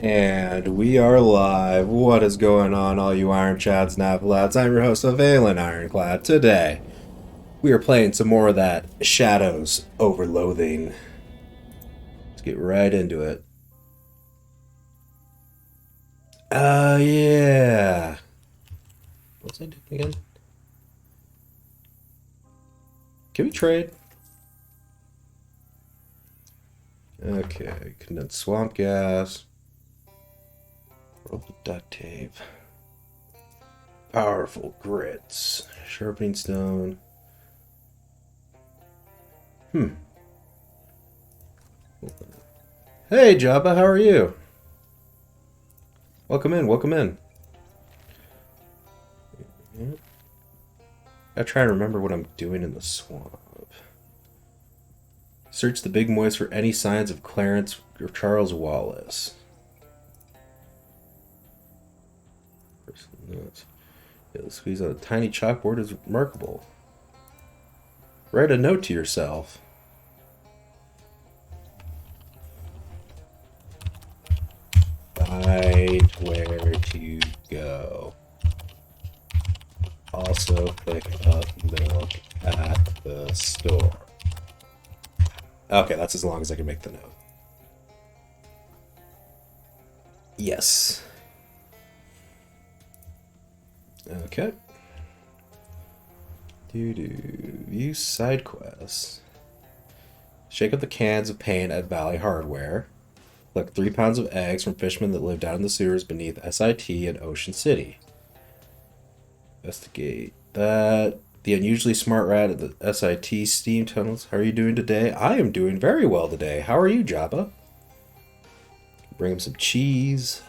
And we are live. What is going on, all you Iron Chads and Avalats? I'm your host, Avalan Ironclad. Today, we are playing some more of that Shadows over Loathing. Let's get right into it. Yeah. What's I doing again? Can we trade? Okay, condensed swamp gas. Roll the duct tape. Powerful grits. Sharpening stone. Hey, Jabba, how are you? Welcome in, welcome in. I try to remember what I'm doing in the swamp. Search the Big Moist for any signs of Clarence or Charles Wallace. Yeah, the squeeze on a tiny chalkboard is remarkable. Write a note to yourself. Find where to go. Also pick up milk at the store. Okay, that's as long as I can make the note. Yes. Okay. View side quests. Shake up the cans of paint at Valley Hardware. Collect 3 pounds of eggs from fishermen that live down in the sewers beneath SIT in Ocean City. Investigate that. The unusually smart rat at the SIT steam tunnels. How are you doing today? I am doing very well today. How are you, Jabba? Bring him some cheese.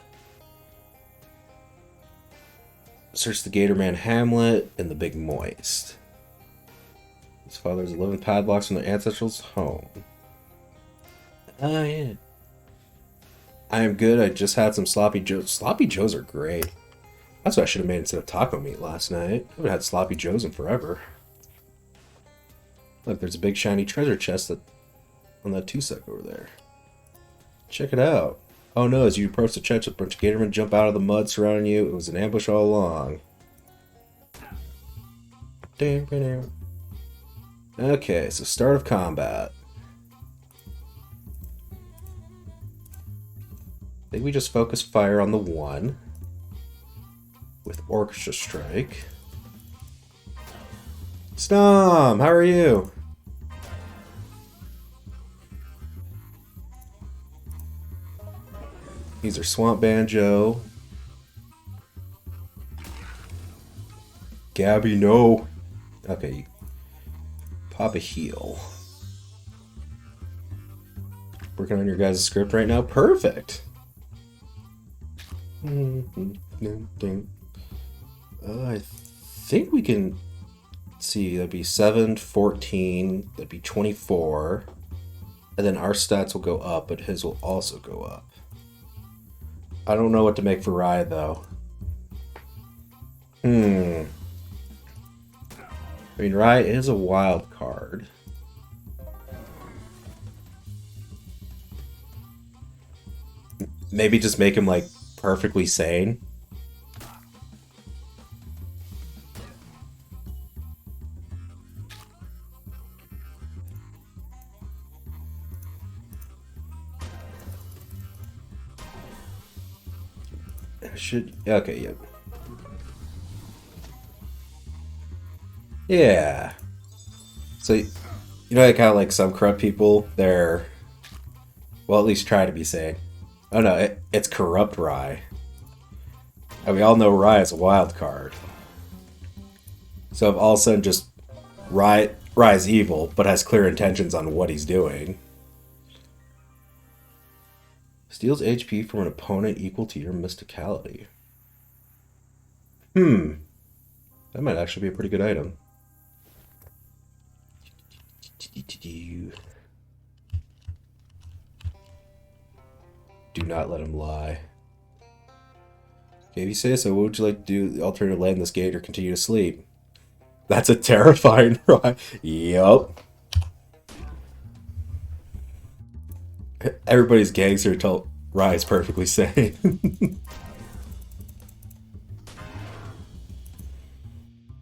Search the Gatorman Hamlet and the Big Moist. His father's 11 padlocks from their ancestral's home. Oh, yeah. I am good. I just had some Sloppy Joes. Sloppy Joes are great. That's what I should have made instead of taco meat last night. I haven't had Sloppy Joes in forever. Look, there's a big shiny treasure chest on that two-suck over there. Check it out. Oh no, as you approach the chest, a bunch of Gatormen jump out of the mud surrounding you. It was an ambush all along. Okay, so start of combat. I think we just focus fire on the one with Orchestra Strike. Snom, how are you? These are Swamp Banjo. Gabby, no. Okay. Pop a heal. Working on your guys' script right now? Perfect. I think we can see. That'd be 7, 14. That'd be 24. And then our stats will go up, but his will also go up. I don't know what to make for Rye, though. I mean, Rye is a wild card. Maybe just make him, like, perfectly sane. Okay, yep. Yeah. So, you know, like how, like, some corrupt people, they're, well, at least try to be sane. Oh no, it's corrupt Rye. And we all know Rye is a wild card. So if all of a sudden just Rye's evil, but has clear intentions on what he's doing. Steals HP from an opponent equal to your mysticality. That might actually be a pretty good item. Do not let him lie. Okay, if you say so, what would you like to do? The alternative, land this gate or continue to sleep? That's a terrifying ride. Yup. Everybody's gangster until Rye is perfectly sane.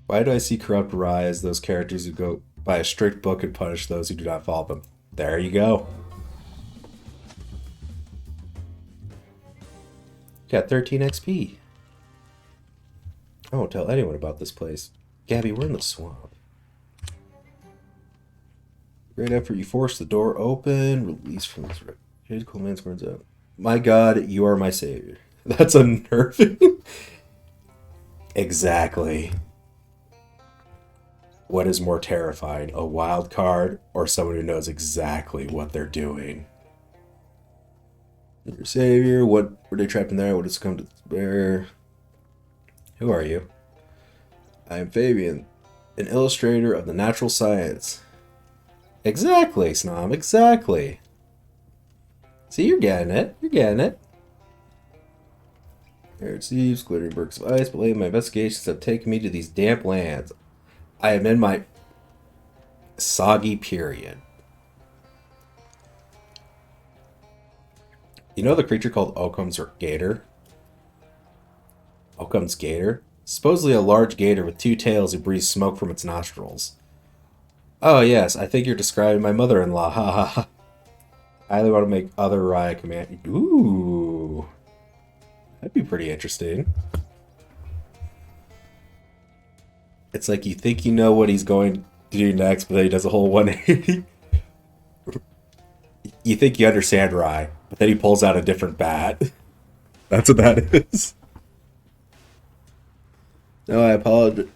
Why do I see corrupt Rye as those characters who go by a strict book and punish those who do not follow them? There you go. Got 13 XP. I won't tell anyone about this place. Gabby, we're in the swamp. Right after you force the door open, release from this cool man squirms out. My God, you are my savior. That's unnerving. Exactly. What is more terrifying, a wild card or someone who knows exactly what they're doing? Your savior, what were they trapped in there? What has come to bear? Who are you? I am Fabian, an illustrator of the natural science. Exactly, Snom, exactly. See, you're getting it. You're getting it. Arid seas, glittering bergs of ice, but lately my investigations have taken me to these damp lands. I am in my soggy period. You know the creature called Occam's gator? Occam's gator? Supposedly a large gator with two tails who breathes smoke from its nostrils. Oh yes, I think you're describing my mother-in-law. Ha ha ha. I really want to make other Raya command. Ooh. That'd be pretty interesting. It's like you think you know what he's going to do next, but then he does a whole 180. You think you understand Rye, but then he pulls out a different bat. That's what that is. No, I apologize.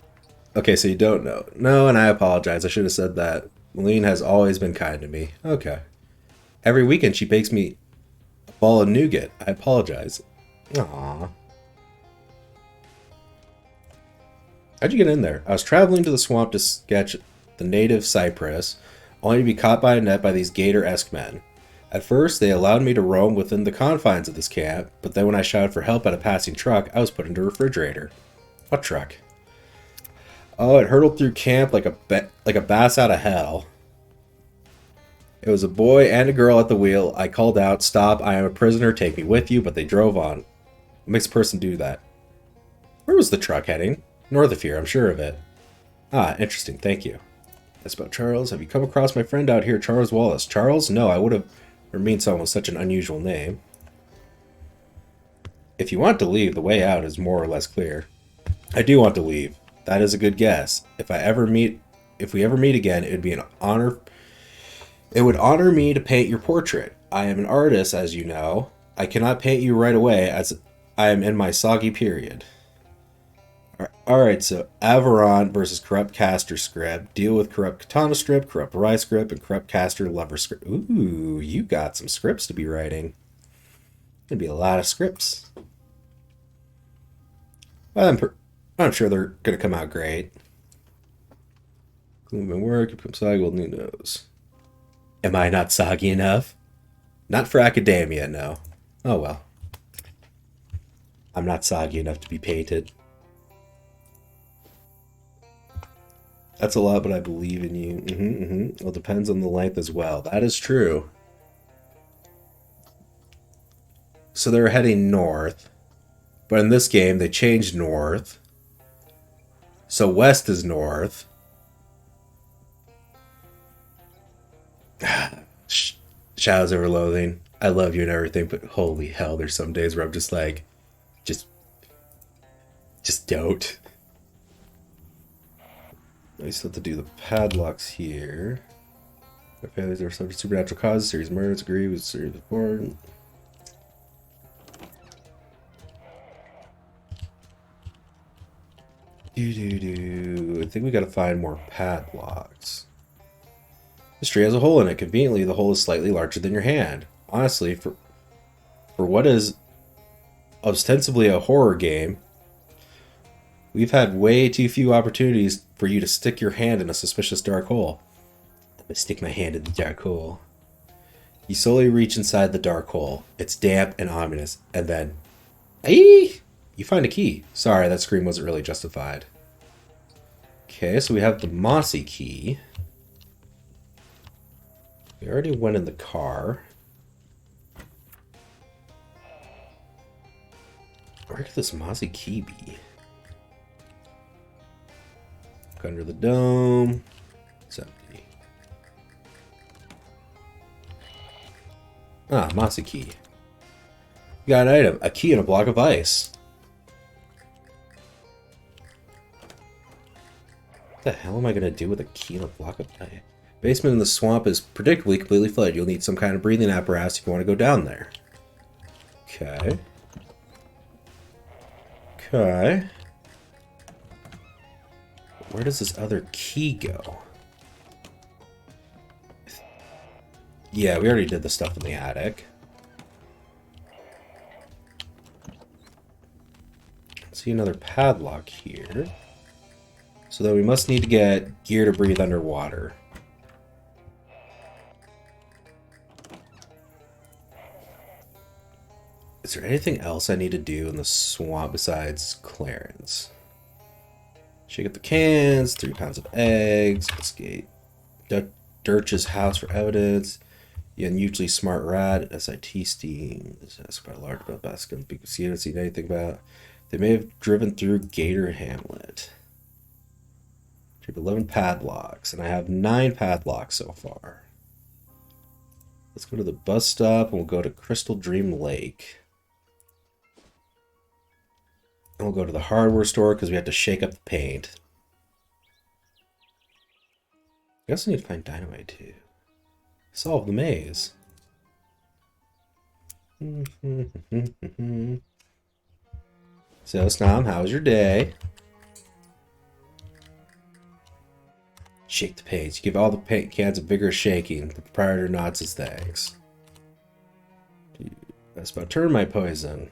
Okay, so you don't know. No, and I apologize. I should have said that. Malene has always been kind to me. Okay. Every weekend she bakes me a ball of nougat. I apologize. Aww. How'd you get in there? I was traveling to the swamp to sketch the native cypress, only to be caught by a net by these gator-esque men. At first, they allowed me to roam within the confines of this camp, but then when I shouted for help at a passing truck, I was put into a refrigerator. What truck? Oh, it hurtled through camp like a bass out of hell. It was a boy and a girl at the wheel. I called out, "Stop, I am a prisoner, take me with you," but they drove on. What makes a person do that? Where was the truck heading? North of here, I'm sure of it. Ah, interesting, thank you. That's about Charles. Have you come across my friend out here, Charles Wallace? Charles? No, I would have mean someone with such an unusual name. If you want to leave, the way out is more or less clear. I do want to leave. That is a good guess. If we ever meet again, it would be an honor. It would honor me to paint your portrait. I am an artist, as you know. I cannot paint you right away, as I am in my soggy period. Alright, so Avalan versus Corrupt Caster script. Deal with Corrupt Katana script, Corrupt Rye script, and Corrupt Caster Lover script. Ooh, you got some scripts to be writing. Gonna be a lot of scripts. Well, I'm sure they're gonna come out great. Clean work, you put soggy, well, who knows? Am I not soggy enough? Not for academia, no. Oh well. I'm not soggy enough to be painted. That's a lot, but I believe in you. Well, it depends on the length as well. That is true. So they're heading north. But in this game, they changed north. So west is north. Shadows over loathing. I love you and everything, but holy hell, there's some days where I'm just like, just don't. I still have to do the padlocks here. My failures are subject to supernatural causes, serious murders, agree with serious important. I think we gotta find more padlocks. This tree has a hole in it. Conveniently, the hole is slightly larger than your hand. Honestly, for what is ostensibly a horror game, we've had way too few opportunities for you to stick your hand in a suspicious dark hole. I'm gonna stick my hand in the dark hole. You slowly reach inside the dark hole. It's damp and ominous, and then, hey, you find a key. Sorry, that scream wasn't really justified. Okay, so we have the mossy key. We already went in the car. Where could this mossy key be? Look under the dome. It's empty. Ah, mossy key. You got an item. A key and a block of ice. What the hell am I going to do with a key and a block of ice? Basement in the swamp is predictably completely flooded. You'll need some kind of breathing apparatus if you want to go down there. Okay. Okay. Where does this other key go? Yeah, we already did the stuff in the attic. See another padlock here. So then we must need to get gear to breathe underwater. Is there anything else I need to do in the swamp besides clearance? Shake up the cans, 3 pounds of eggs, investigate Dirch's house for evidence. The unusually smart rat, SIT steam. This is quite large about basket. Because you haven't seen anything about. They may have driven through Gator Hamlet. I have 11 padlocks, and I have 9 padlocks so far. Let's go to the bus stop, and we'll go to Crystal Dream Lake. And we'll go to the hardware store because we have to shake up the paint. I also need to find dynamite too. Solve the maze. So, Snom, how was your day? Shake the paint. You give all the paint cans a vigorous shaking. The proprietor nods his thanks. That's about termite poison.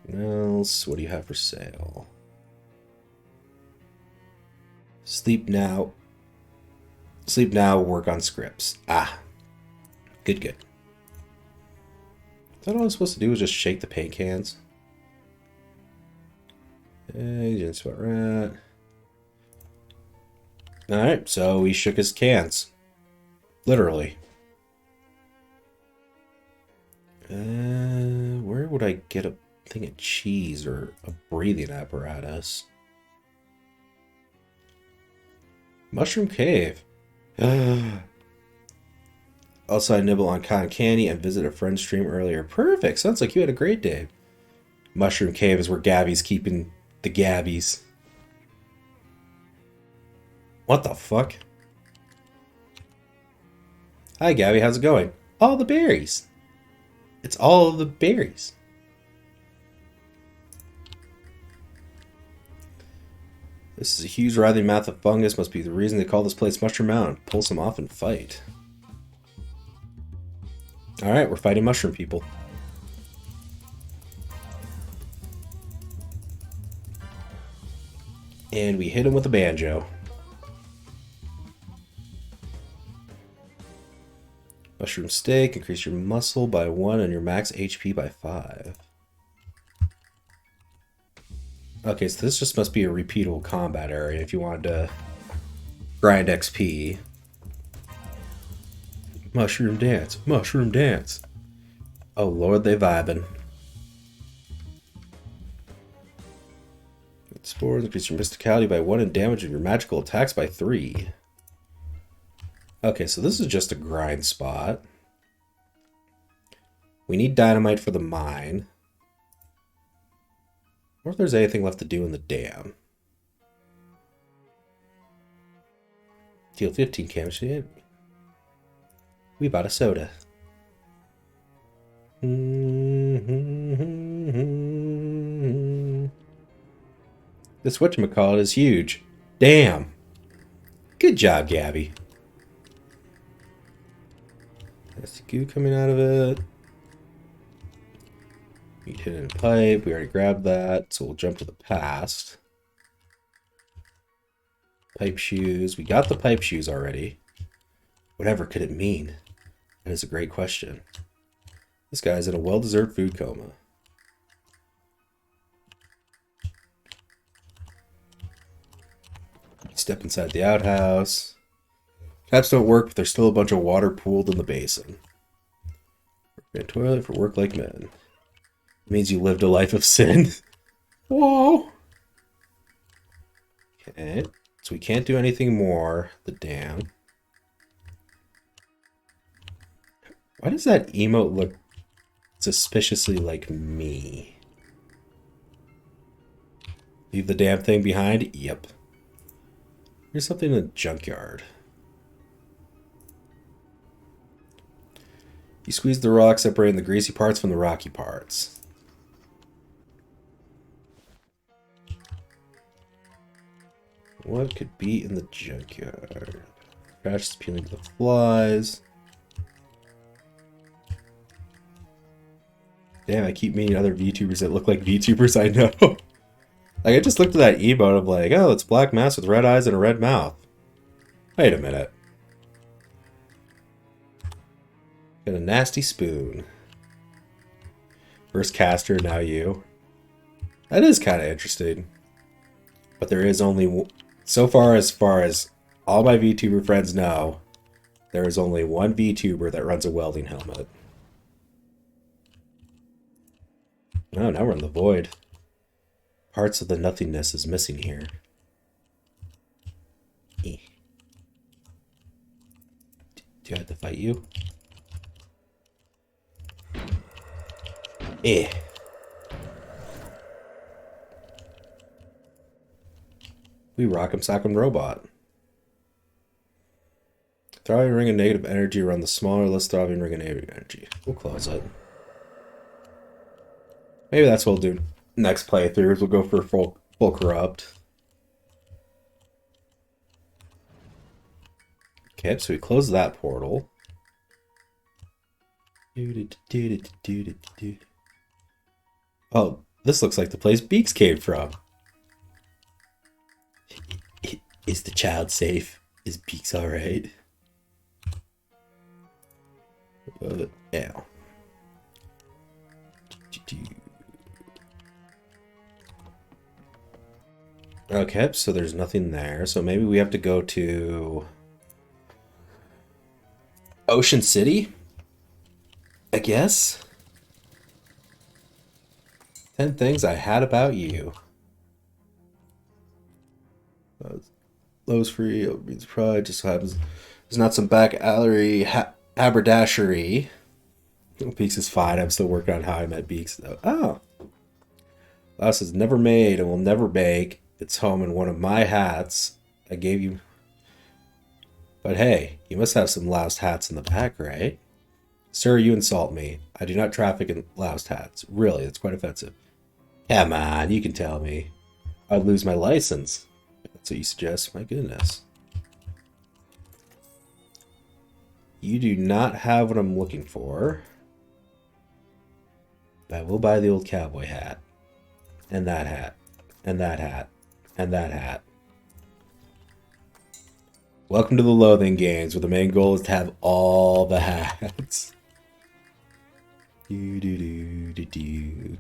What else? What do you have for sale? Sleep now. Sleep now, work on scripts. Ah. Good, good. Is that all I'm supposed to do is just shake the paint cans? Hey, didn't sweat rat. Alright, so he shook his cans. Literally. Where would I get a thing of cheese or a breathing apparatus? Mushroom Cave. Also, I nibble on cotton candy and visit a friend's stream earlier. Perfect. Sounds like you had a great day. Mushroom Cave is where Gabby's keeping the Gabbies. What the fuck? Hi, Gabby. How's it going? All the berries. It's all of the berries. This is a huge writhing mass of fungus. Must be the reason they call this place Mushroom Mountain. Pull some off and fight. Alright, we're fighting mushroom people. And we hit him with a banjo. Mushroom steak. Increase your muscle by 1 and your max HP by 5. Okay, so this just must be a repeatable combat area if you wanted to grind XP. Mushroom dance, mushroom dance. Oh lord, they vibing. Spores increase your mysticality by 1 and damage of your magical attacks by 3. Okay, so this is just a grind spot. We need dynamite for the mine. Or if there's anything left to do in the dam. Deal 15 damage to the enemy. We bought a soda. This whatchamacallit is huge. Damn. Good job, Gabby. That's the goo coming out of it. Meat hidden pipe. We already grabbed that, so we'll jump to the past. Pipe shoes. We got the pipe shoes already. Whatever could it mean? That is a great question. This guy's in a well-deserved food coma. Step inside the outhouse. Taps don't work, but there's still a bunch of water pooled in the basin. Work in a toilet for work like men. It means you lived a life of sin. Whoa. Okay. So we can't do anything more. The dam. Why does that emote look suspiciously like me? Leave the damn thing behind? Yep. Here's something in the junkyard. You squeeze the rock, separating the greasy parts from the rocky parts. What could be in the junkyard? Trash is peeling to the flies. Damn, I keep meeting other VTubers that look like VTubers I know. Like, I just looked at that emote, I'm like, oh, it's Black Mask with red eyes and a red mouth. Wait a minute. Got a nasty spoon. First caster, now you. That is kind of interesting. But there is only... So far as all my VTuber friends know, there is only one VTuber that runs a welding helmet. Oh, now we're in the void. Parts of the nothingness is missing here. Do I have to fight you? We rock'em sock'em robot. Throbbing ring of negative energy around the smaller, less throbbing ring of negative energy. We'll close it. Maybe that's what we'll do next playthroughs. We'll go for full corrupt. Okay, so we close that portal. Oh, this looks like the place Beaks came from. Is the child safe? Is Beaks alright? Yeah. Okay, so there's nothing there. So maybe we have to go to Ocean City? I guess? 10 things I had about you. Lowe's free, means pride, just so happens there's not some back alley haberdashery. Beaks is fine. I'm still working on how I met Beaks, though. Oh. Louse is never made and will never make its home in one of my hats I gave you. But hey, you must have some loused hats in the back, right? Sir, you insult me. I do not traffic in loused hats. Really, it's quite offensive. Come on, you can tell me. I'd lose my license. That's what you suggest? My goodness. You do not have what I'm looking for. I will buy the old cowboy hat. And that hat. And that hat. And that hat. Welcome to the Loathing Games, where the main goal is to have all the hats.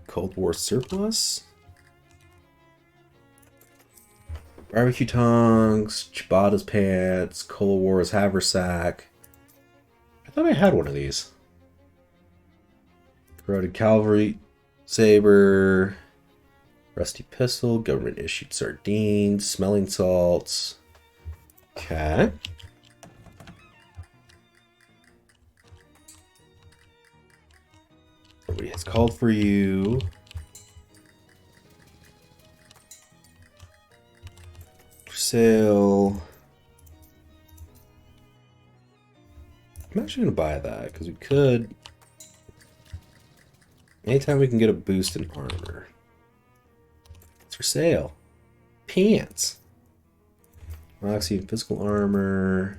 Cold War surplus. Barbecue tongs, Chibata's pants, Cold War's haversack. I thought I had one of these. Corroded cavalry saber, rusty pistol, government issued sardines, smelling salts. Okay. Nobody has called for you. For sale. I'm actually going to buy that because we could. Anytime we can get a boost in armor. It's for sale. Pants. Moxie and physical armor.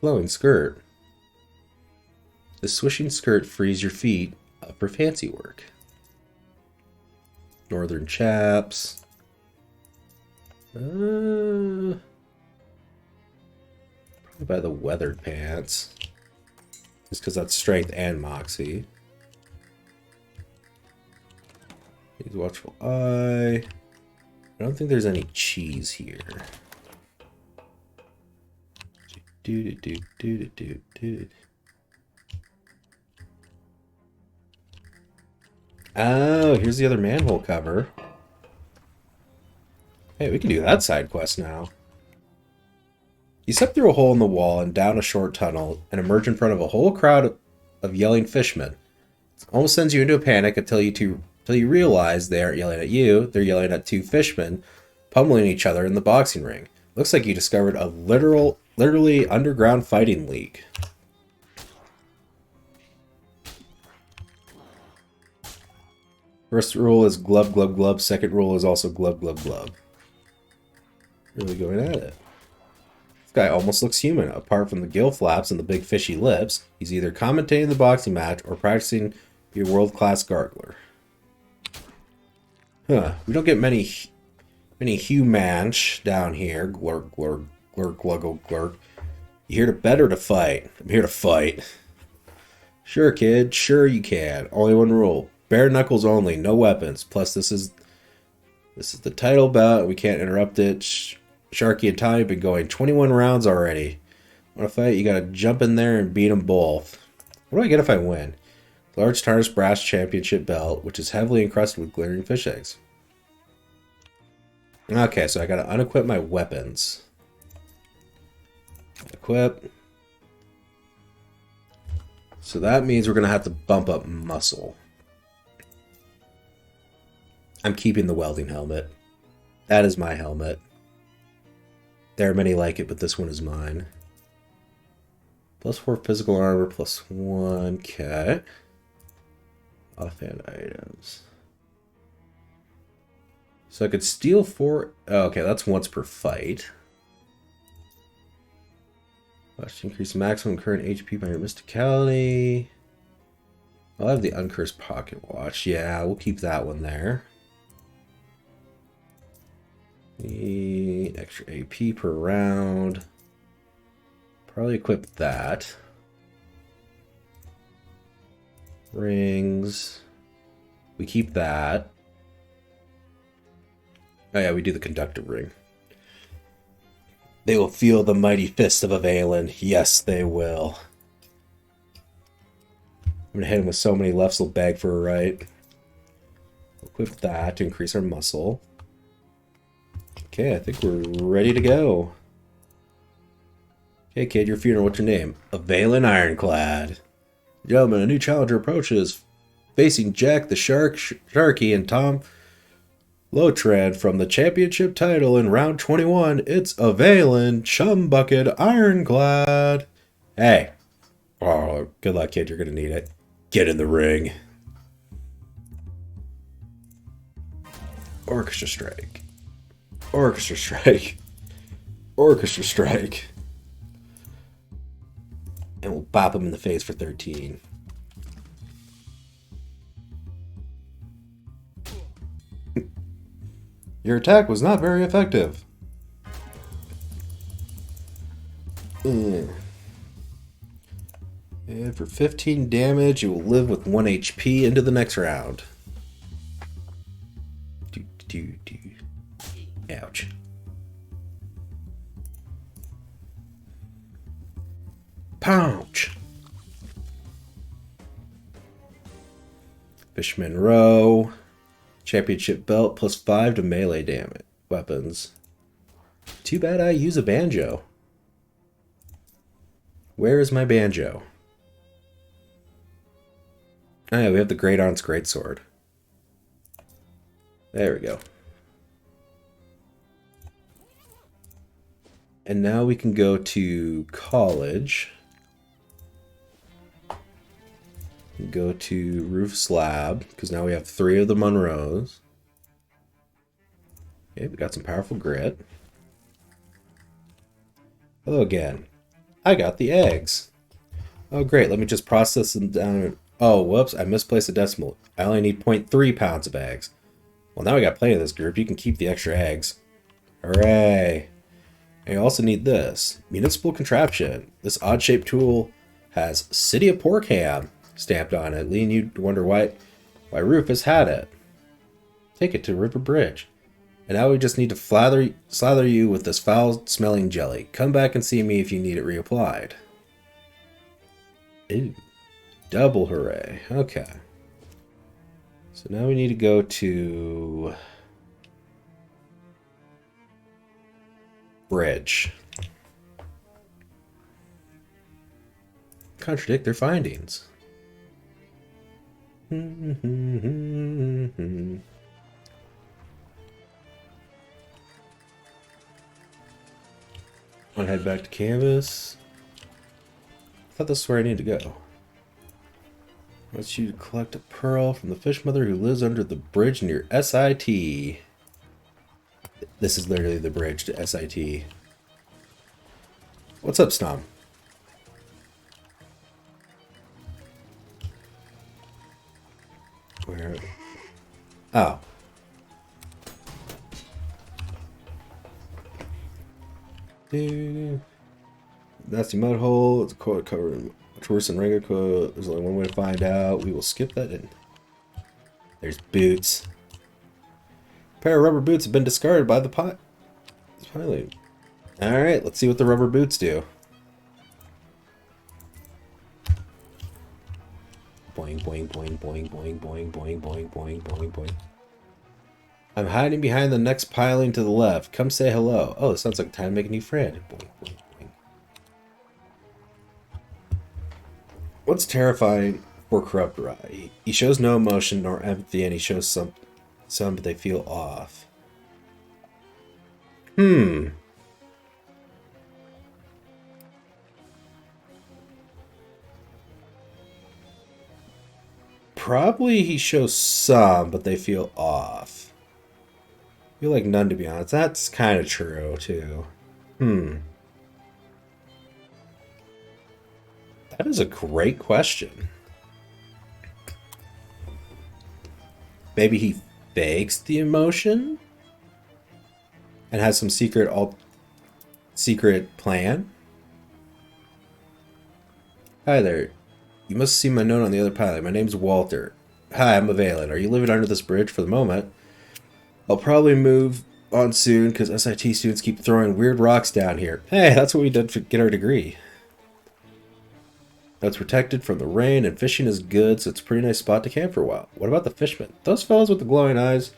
Flowing skirt. The swishing skirt frees your feet up for fancy work. Northern chaps. Probably buy the weathered pants. Just because that's strength and moxie. Use watchful eye. I don't think there's any cheese here. Oh, here's the other manhole cover. Hey, we can do that side quest now. You step through a hole in the wall and down a short tunnel and emerge in front of a whole crowd of yelling fishmen. It almost sends you into a panic until you realize they aren't yelling at you, they're yelling at two fishmen pummeling each other in the boxing ring. Looks like you discovered a literally underground fighting league. First rule is glub glub glub, second rule is also glub glub glub. Really going at it. This guy almost looks human. Apart from the gill flaps and the big fishy lips, he's either commentating the boxing match or practicing your world-class gargler. Huh. We don't get many humans down here. Glurk, glurk, glurk, gluggle, glurk. You here to bet or to fight? I'm here to fight. Sure, kid. Sure you can. Only one rule. Bare knuckles only. No weapons. Plus, this is the title bout. We can't interrupt it. Sharky and Tommy have been going 21 rounds already. Want to fight? You gotta jump in there and beat them both. What do I get if I win? Large tarnished brass championship belt, which is heavily encrusted with glittering fish eggs. Okay, so I gotta unequip my weapons. Equip. So that means we're gonna have to bump up muscle. I'm keeping the welding helmet. That is my helmet. There are many like it, but this one is mine. +4 physical armor, +1. Okay. Offhand items. So I could steal 4. Oh, okay, that's once per fight. Watch increase maximum current HP by your mysticality. I'll have the uncursed pocket watch. Yeah, we'll keep that one there. Extra AP per round. Probably equip that. Rings. We keep that. Oh yeah, we do the conductor ring. They will feel the mighty fist of Avalan. Yes, they will. I'm gonna hit him with so many lefts, he'll beg for a right. Equip that to increase our muscle. Okay, I think we're ready to go. Okay, kid, your funeral, what's your name? Avalan Ironclad. Gentlemen, a new challenger approaches. Facing Jack the Sharky and Tom Lotran from the championship title in round 21, it's Avalan Chumbucket Ironclad. Hey. Oh, good luck, kid. You're going to need it. Get in the ring. Orchestra Strike. Orchestra Strike. Orchestra Strike. And we'll bop him in the face for 13. Your attack was not very effective. And for 15 damage, you will live with 1 HP into the next round. Ouch. Pouch. Fishman Row. Championship belt +5 to melee damage. Weapons. Too bad I use a banjo. Where is my banjo? Oh yeah, we have the Great Aunt's Greatsword. There we go. And now we can go to college. Go to roof slab, because now we have 3 of the Monroes. Okay, we got some powerful grit. Hello again. I got the eggs. Oh great, let me just process them down. Oh, whoops, I misplaced a decimal. I only need 0.3 pounds of eggs. Well, now we got plenty of this group. You can keep the extra eggs. Hooray. And you also need this. Municipal contraption. This odd-shaped tool has City of Porkham stamped on it, leading you to wonder why Rufus had it. Take it to River Bridge. And now we just need to slather you with this foul-smelling jelly. Come back and see me if you need it reapplied. Ooh. Double hooray. Okay. So now we need to go to bridge. Contradict their findings. Want to head back to canvas? I thought this is where I need to go. Wants you to collect a pearl from the fish mother who lives under the bridge near SIT. This is literally the bridge to SIT. What's up, Snom? Where? Oh. Nasty mud hole. It's a quote covered much worse than regular quote. There's only one way to find out. We will skip that in. There's boots. A pair of rubber boots have been discarded by the pilot. Alright, let's see what the rubber boots do. Boing, boing, boing, boing, boing, boing, boing, boing, boing, boing, boing. I'm hiding behind the next piling to the left. Come say hello. Oh, it sounds like time to make a new friend. Boing, boing, boing. What's terrifying for Corrupt Rye? He shows no emotion nor empathy, and he shows some, but they feel off. Probably he shows some, but they feel off. I feel like none, to be honest. That's kind of true, too. That is a great question. Maybe he fakes the emotion and has some secret plan. Hi there. You must see my note on the other pilot. My name's Walter. Hi, I'm Avalan. Are you living under this bridge for the moment? I'll probably move on soon because SIT students keep throwing weird rocks down here. Hey, that's what we did to get our degree. It's protected from the rain and fishing is good, so it's a pretty nice spot to camp for a while. What about the fishermen? Those fellows with the glowing eyes,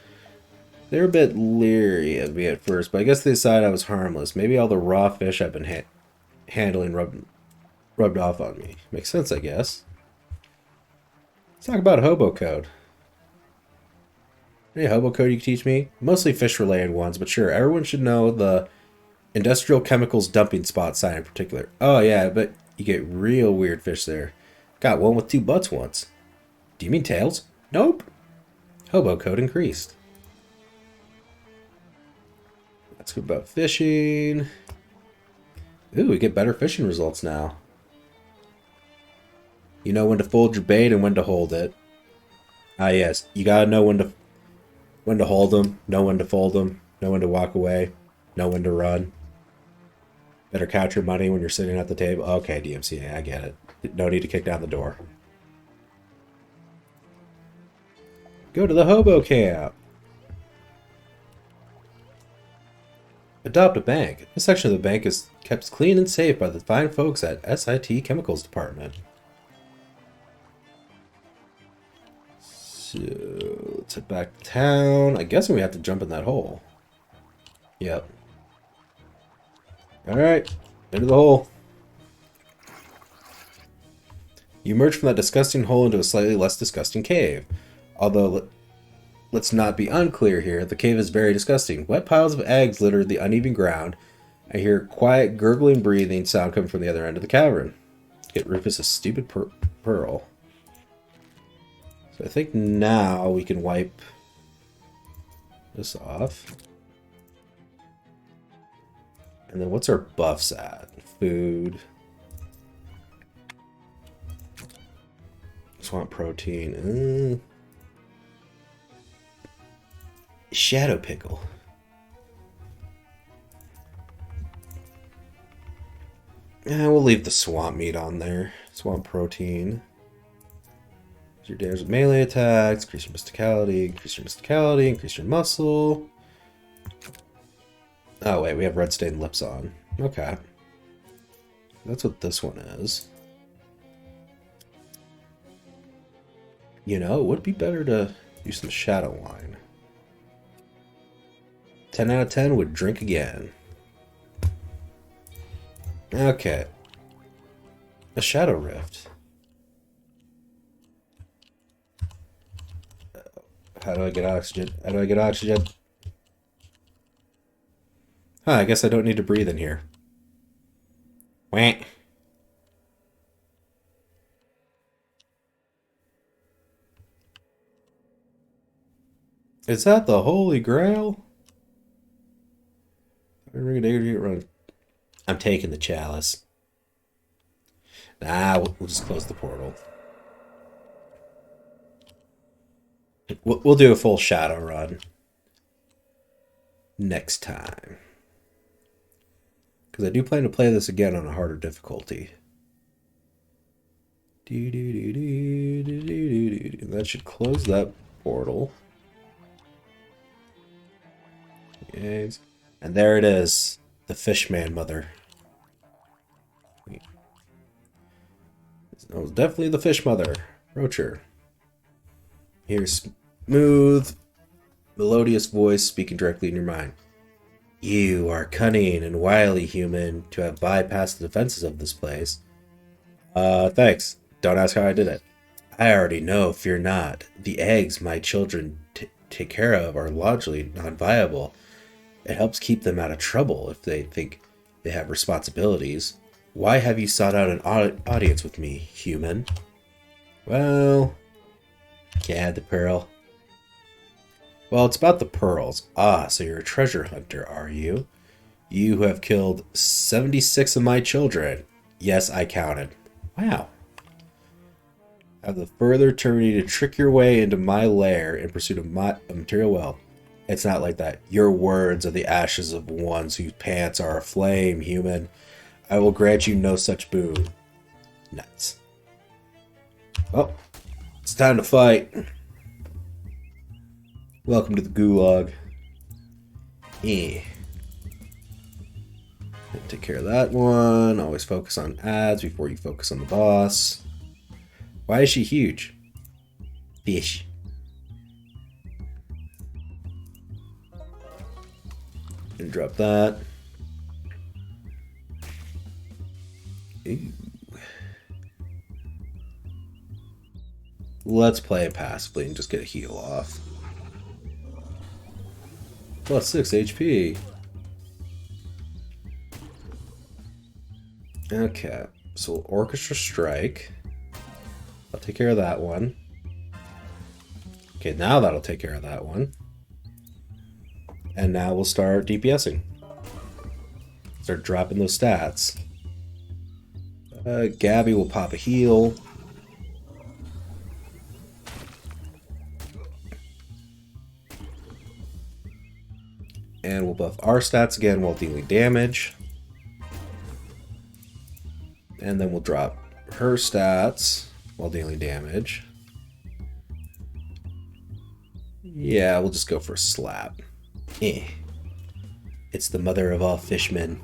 they were a bit leery of me at first, but I guess they decided I was harmless. Maybe all the raw fish I've been handling rubbed off on me. Makes sense, I guess. Let's talk about hobo code. Any hobo code you can teach me? Mostly fish-related ones, but sure, everyone should know the industrial chemicals dumping spot sign in particular. Oh yeah, but you get real weird fish there. Got one with 2 butts once. Do you mean tails? Nope. Hobo code increased. Let's go about fishing. Ooh, we get better fishing results now. You know when to fold your bait and when to hold it. Ah yes, you gotta know when to hold them, know when to fold them, know when to walk away, know when to run. Better count your money when you're sitting at the table. Okay, DMCA, I get it. No need to kick down the door. Go to the hobo camp. Adopt a bank. This section of the bank is kept clean and safe by the fine folks at SIT Chemicals Department. So, let's head back to town. I guess we have to jump in that hole. Yep. Alright, into the hole. You emerge from that disgusting hole into a slightly less disgusting cave. Although, let's not be unclear here, the cave is very disgusting. Wet piles of eggs litter the uneven ground. I hear quiet, gurgling breathing sound coming from the other end of the cavern. Get Rufus a stupid pearl. So I think now we can wipe this off. And then what's our buffs at? Food. Just want protein. Shadow pickle. We'll leave the swamp meat on there. Swamp protein. Your damage with melee attacks, increase your mysticality, increase your muscle. Oh wait, we have red stained lips on. Okay. That's what this one is. You know, it would be better to Do some shadow wine. 10 out of 10 would drink again. Okay. A shadow rift. How do I get oxygen? How do I get oxygen? Huh, I guess I don't need to breathe in here. Wah. Is that the Holy Grail? I'm taking the chalice. Nah, we'll just close the portal. We'll do a full shadow run next time. Because I do plan to play this again on a harder difficulty. That should close that portal. Yes. And there it is. The Fishman Mother. It was definitely the Fish Mother. Rocher. Here's smooth, melodious voice speaking directly in your mind. You are cunning and wily, human, to have bypassed the defenses of this place. Thanks. Don't ask how I did it. I already know, fear not. The eggs my children take care of are largely non-viable. It helps keep them out of trouble if they think they have responsibilities. Why have you sought out an audience with me, human? Well, yeah, the pearl. Well, it's about the pearls. Ah, so you're a treasure hunter, are you? You who have killed 76 of my children. Yes, I counted. Wow. Have the further temerity to trick your way into my lair in pursuit of material wealth. It's not like that. Your words are the ashes of ones whose pants are aflame, human. I will grant you no such boon. Nuts. Oh, it's time to fight. Welcome to the gulag. Take care of that one. Always focus on ads before you focus on the boss. Why is she huge? Fish. And drop that. Ooh. Let's play it passively and just get a heal off. Plus 6 HP. Okay, so Orchestra Strike. I'll take care of that one. Okay, now that'll take care of that one. And now we'll start DPSing. Start dropping those stats. Gabby will pop a heal. And we'll buff our stats again while dealing damage. And then we'll drop her stats while dealing damage. Yeah, we'll just go for a slap. It's the mother of all fishmen.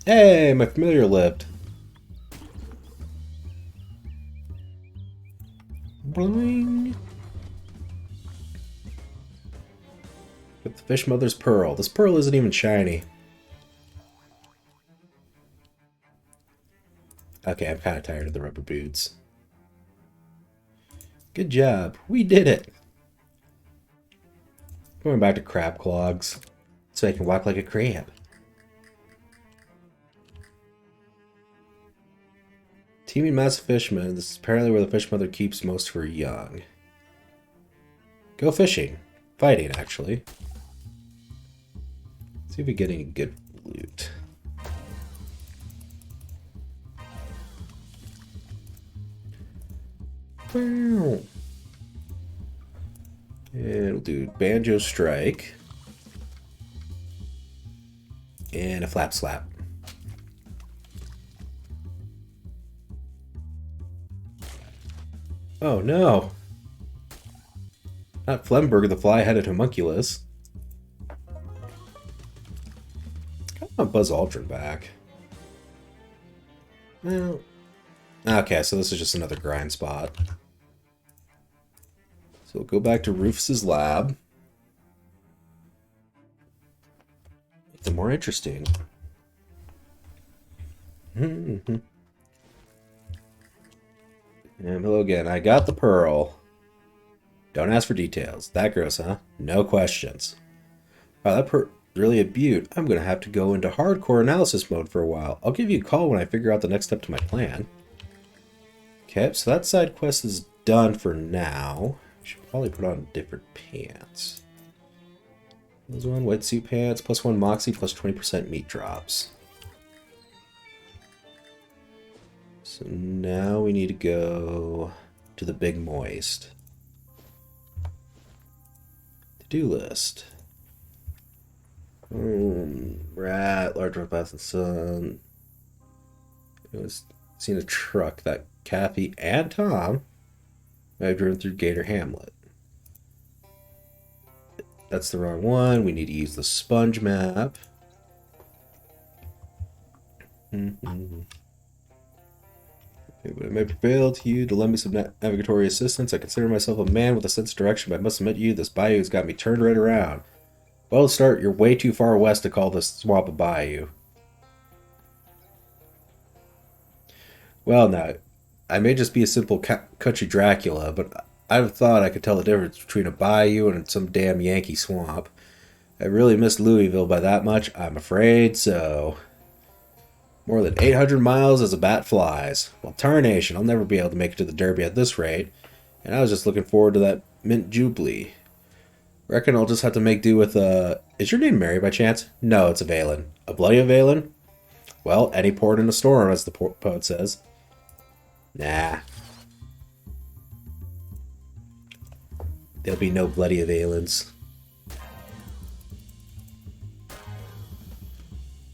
Hey, my familiar lived. Bling. With the fish mother's pearl. This pearl isn't even shiny. Okay, I'm kind of tired of the rubber boots. Good job. We did it. Going back to crab clogs so I can walk like a crab. Teeming massive fisherman. This is apparently where the fish mother keeps most of her young. Go fishing. Fighting, actually. See if we get any good loot. Wow. And we'll do Banjo Strike. And a Flap Slap. Oh no! Not Flemberg, the fly-headed homunculus. I want Buzz Aldrin back. Well, Okay, so this is just another grind spot. So we'll go back to Rufus's lab. Make them more interesting. And hello again. I got the pearl. Don't ask for details. That gross, huh? No questions. Wow, that pearl really a beaut. I'm gonna have to go into hardcore analysis mode for a while. I'll give you a call when I figure out the next step to my plan. Okay, so that side quest is done for now. Should probably put on different pants. This one, wetsuit pants, +1 moxie, plus 20% meat drops. So now we need to go to the big moist. To-do list. Rat, large bath and sun. I was seeing a truck that Kathy and Tom might have driven through Gator Hamlet. That's the wrong one. We need to use the sponge map. Okay, but I may prevail to you to lend me some navigatory assistance. I consider myself a man with a sense of direction, but I must admit to you, this bayou has got me turned right around. Well, to start, you're way too far west to call this swamp a bayou. Well, now, I may just be a simple country Dracula, but I've thought I could tell the difference between a bayou and some damn Yankee swamp. I really missed Louisville by that much, I'm afraid so. More than 800 miles as a bat flies. Well, tarnation, I'll never be able to make it to the Derby at this rate. And I was just looking forward to that mint jubilee. Reckon I'll just have to make do with, is your name Mary by chance? No, it's Avalan. A bloody Avalan? Well, any port in a storm, as the poet says. Nah. There'll be no bloody Avalans.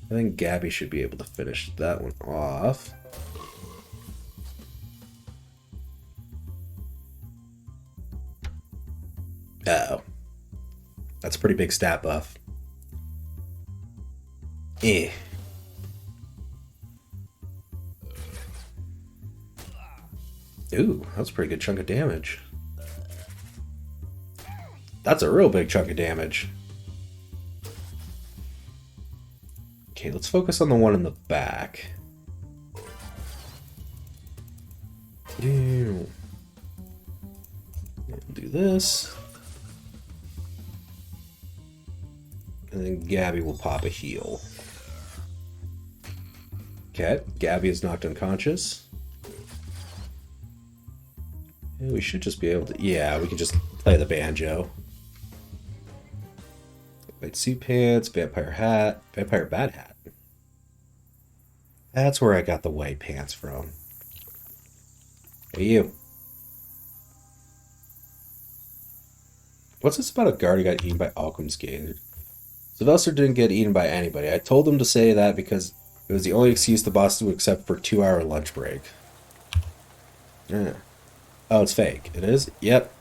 I think Gabby should be able to finish that one off. Uh-oh. That's a pretty big stat buff. Eh. Ooh, that's a pretty good chunk of damage. That's a real big chunk of damage. Okay, let's focus on the one in the back. Do this. And then Gabby will pop a heal. Okay, Gabby is knocked unconscious. Yeah, we should just be able to... Yeah, we can just play the banjo. White suit pants, vampire hat, vampire bat hat. That's where I got the white pants from. Hey, you. What's this about a guard who got eaten by Alchem's Gator? Sylvester didn't get eaten by anybody. I told him to say that because it was the only excuse the boss would accept for a 2-hour lunch break. Yeah. Oh, it's fake. It is? Yep.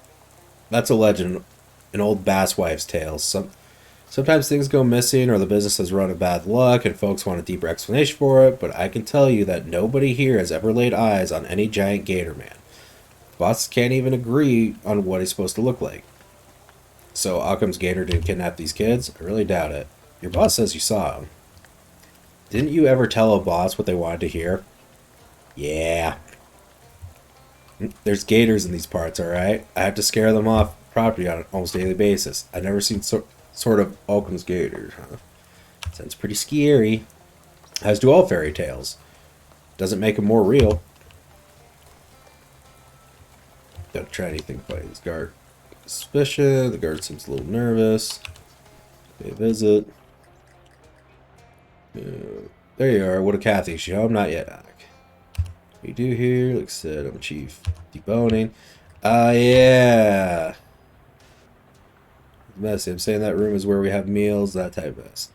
That's a legend. An old bass wife's tale. Sometimes things go missing or the business has run a bad luck and folks want a deeper explanation for it, but I can tell you that nobody here has ever laid eyes on any giant gator man. Bosses can't even agree on what he's supposed to look like. So Occam's Gator didn't kidnap these kids? I really doubt it. Your boss says you saw him. Didn't you ever tell a boss what they wanted to hear? Yeah. There's gators in these parts, alright? I have to scare them off property on an almost daily basis. I've never seen sort of Occam's Gators, huh? Sounds pretty scary. As do all fairy tales. Doesn't make them more real. Don't try anything by this guard. Suspicion. The guard seems a little nervous. Pay a visit. There you are. What a Kathy. She home? Not yet, Alec. What do you do here? Like I said, I'm a chief. Deboning. Yeah. Messy. I'm saying that room is where we have meals, that type of mess.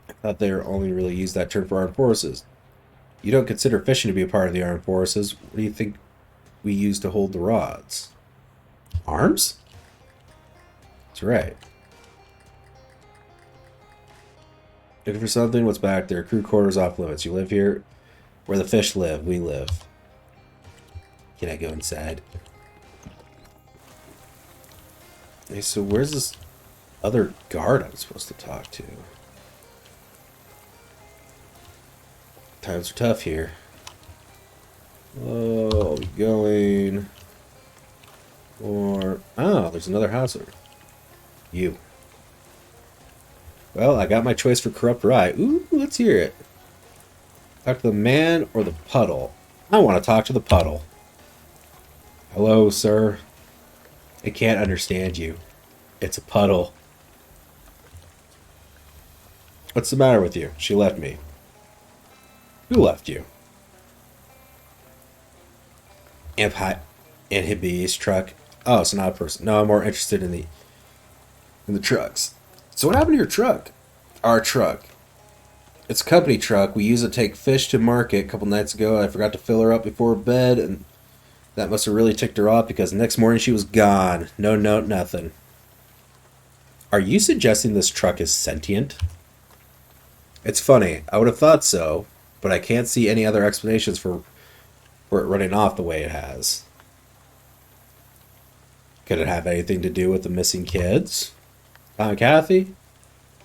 I thought they were only really used that term for armed forces. You don't consider fishing to be a part of the armed forces. What do you think we use to hold the rods? Arms? That's right. Looking for something? What's back there? Crew quarters off limits. You live here? Where the fish live, we live. Can I go inside? Hey, so where's this other guard I'm supposed to talk to? Times are tough here. Oh, I'll be going. Or oh, there's another house over. You. Well, I got my choice for corrupt rye. Ooh, let's hear it. Talk to the man or the puddle? I want to talk to the puddle. Hello, sir. I can't understand you. It's a puddle. What's the matter with you? She left me. Who left you? Hibby's truck. Oh, it's not a person. No, I'm more interested in the trucks. So what happened to your truck? Our truck. It's a company truck. We use it to take fish to market. A couple nights ago, I forgot to fill her up before bed, and that must have really ticked her off because the next morning she was gone. No note, nothing. Are you suggesting this truck is sentient? It's funny. I would have thought so, but I can't see any other explanations for it running off the way it has. Could it have anything to do with the missing kids? Kathy?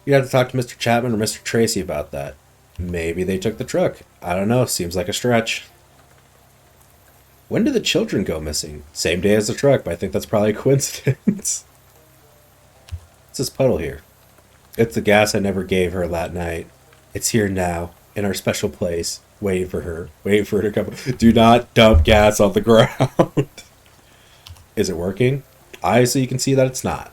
You'd have to talk to Mr. Chapman or Mr. Tracy about that. Maybe they took the truck. I don't know. Seems like a stretch. When did the children go missing? Same day as the truck, but I think that's probably a coincidence. What's this puddle here? It's the gas I never gave her that night. It's here now, in our special place, waiting for her to come. Do not dump gas on the ground. Is it working? Obviously, you can see that it's not.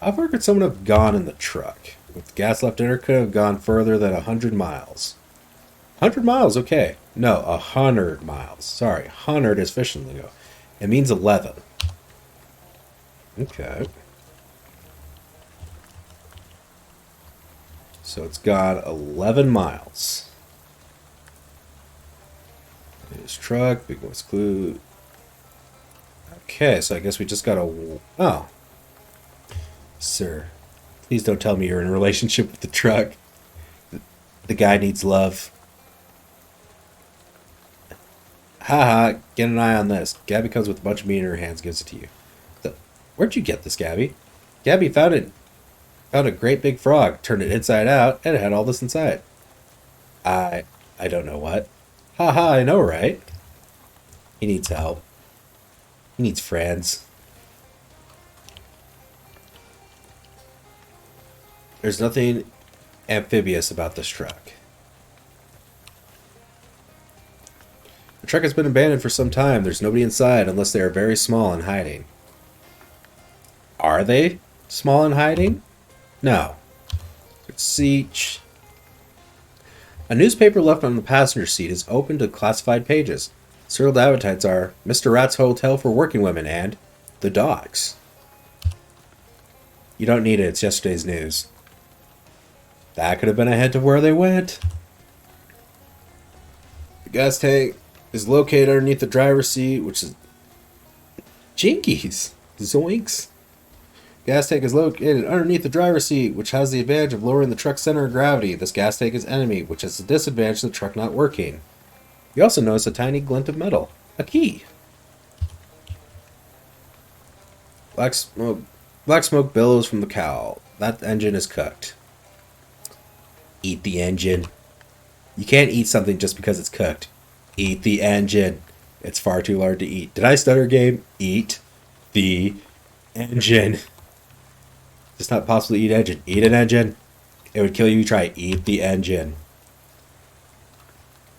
How far could someone have gone in the truck? With the gas left in her, could have gone further than 100 miles. 100 miles, okay. No, 100 miles. Sorry, 100 is fishing lingo. It means 11. Okay. So it's got 11 miles. This truck, big voice clue. Okay, so I guess we just got a... Oh. Sir, please don't tell me you're in a relationship with the truck. The guy needs love. Haha, get an eye on this. Gabby comes with a bunch of meat in her hands, gives it to you. Where'd you get this, Gabby? Gabby found it. Found a great big frog, turned it inside out, and it had all this inside. I don't know what. Haha, I know, right? He needs help. He needs friends. There's nothing amphibious about this truck. The truck has been abandoned for some time. There's nobody inside unless they are very small and hiding. Are they small and hiding? No. Let's see. A newspaper left on the passenger seat is open to classified pages. Serial advertisements are Mr. Rat's Hotel for Working Women and The Dogs. You don't need it. It's yesterday's news. That could have been a hint of where they went. The gas tank is located underneath the driver's seat, which is... Jinkies! Zoinks! Gas tank is located underneath the driver's seat, which has the advantage of lowering the truck's center of gravity. This gas tank is enemy, which has the disadvantage of the truck not working. You also notice a tiny glint of metal. A key. Black smoke billows from the cowl. That engine is cooked. Eat the engine. You can't eat something just because it's cooked. Eat the engine. It's far too large to eat. Did I stutter, game? Eat the engine. It's not possible to eat engine. Eat an engine. It would kill you. Try. Eat the engine.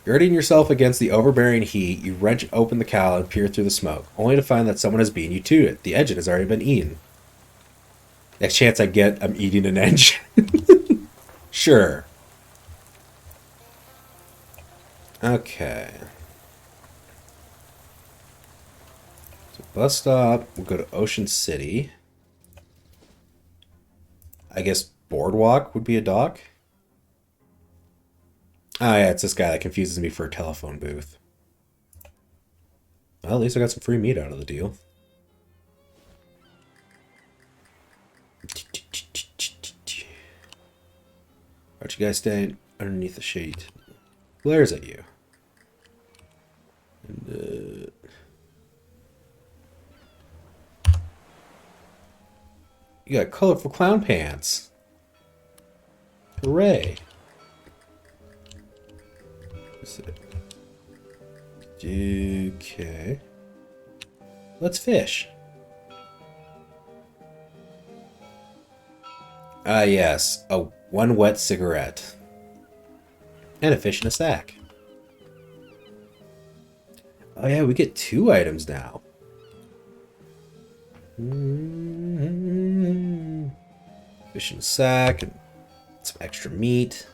Girding yourself against the overbearing heat, you wrench open the cowl and peer through the smoke, only to find that someone has beaten you to it. The engine has already been eaten. Next chance I get, I'm eating an engine. Sure. Okay. So bus stop. We'll go to Ocean City. I guess Boardwalk would be a dock. Oh yeah, it's this guy that confuses me for a telephone booth. Well, at least I got some free meat out of the deal. Aren't you guys staying underneath the sheet? glares at you. And, you got colorful clown pants. Hooray. Okay. Let's fish. Ah, yes. One wet cigarette. And a fish in a sack. Oh yeah, we get 2 items now. Fish in a sack and some extra meat.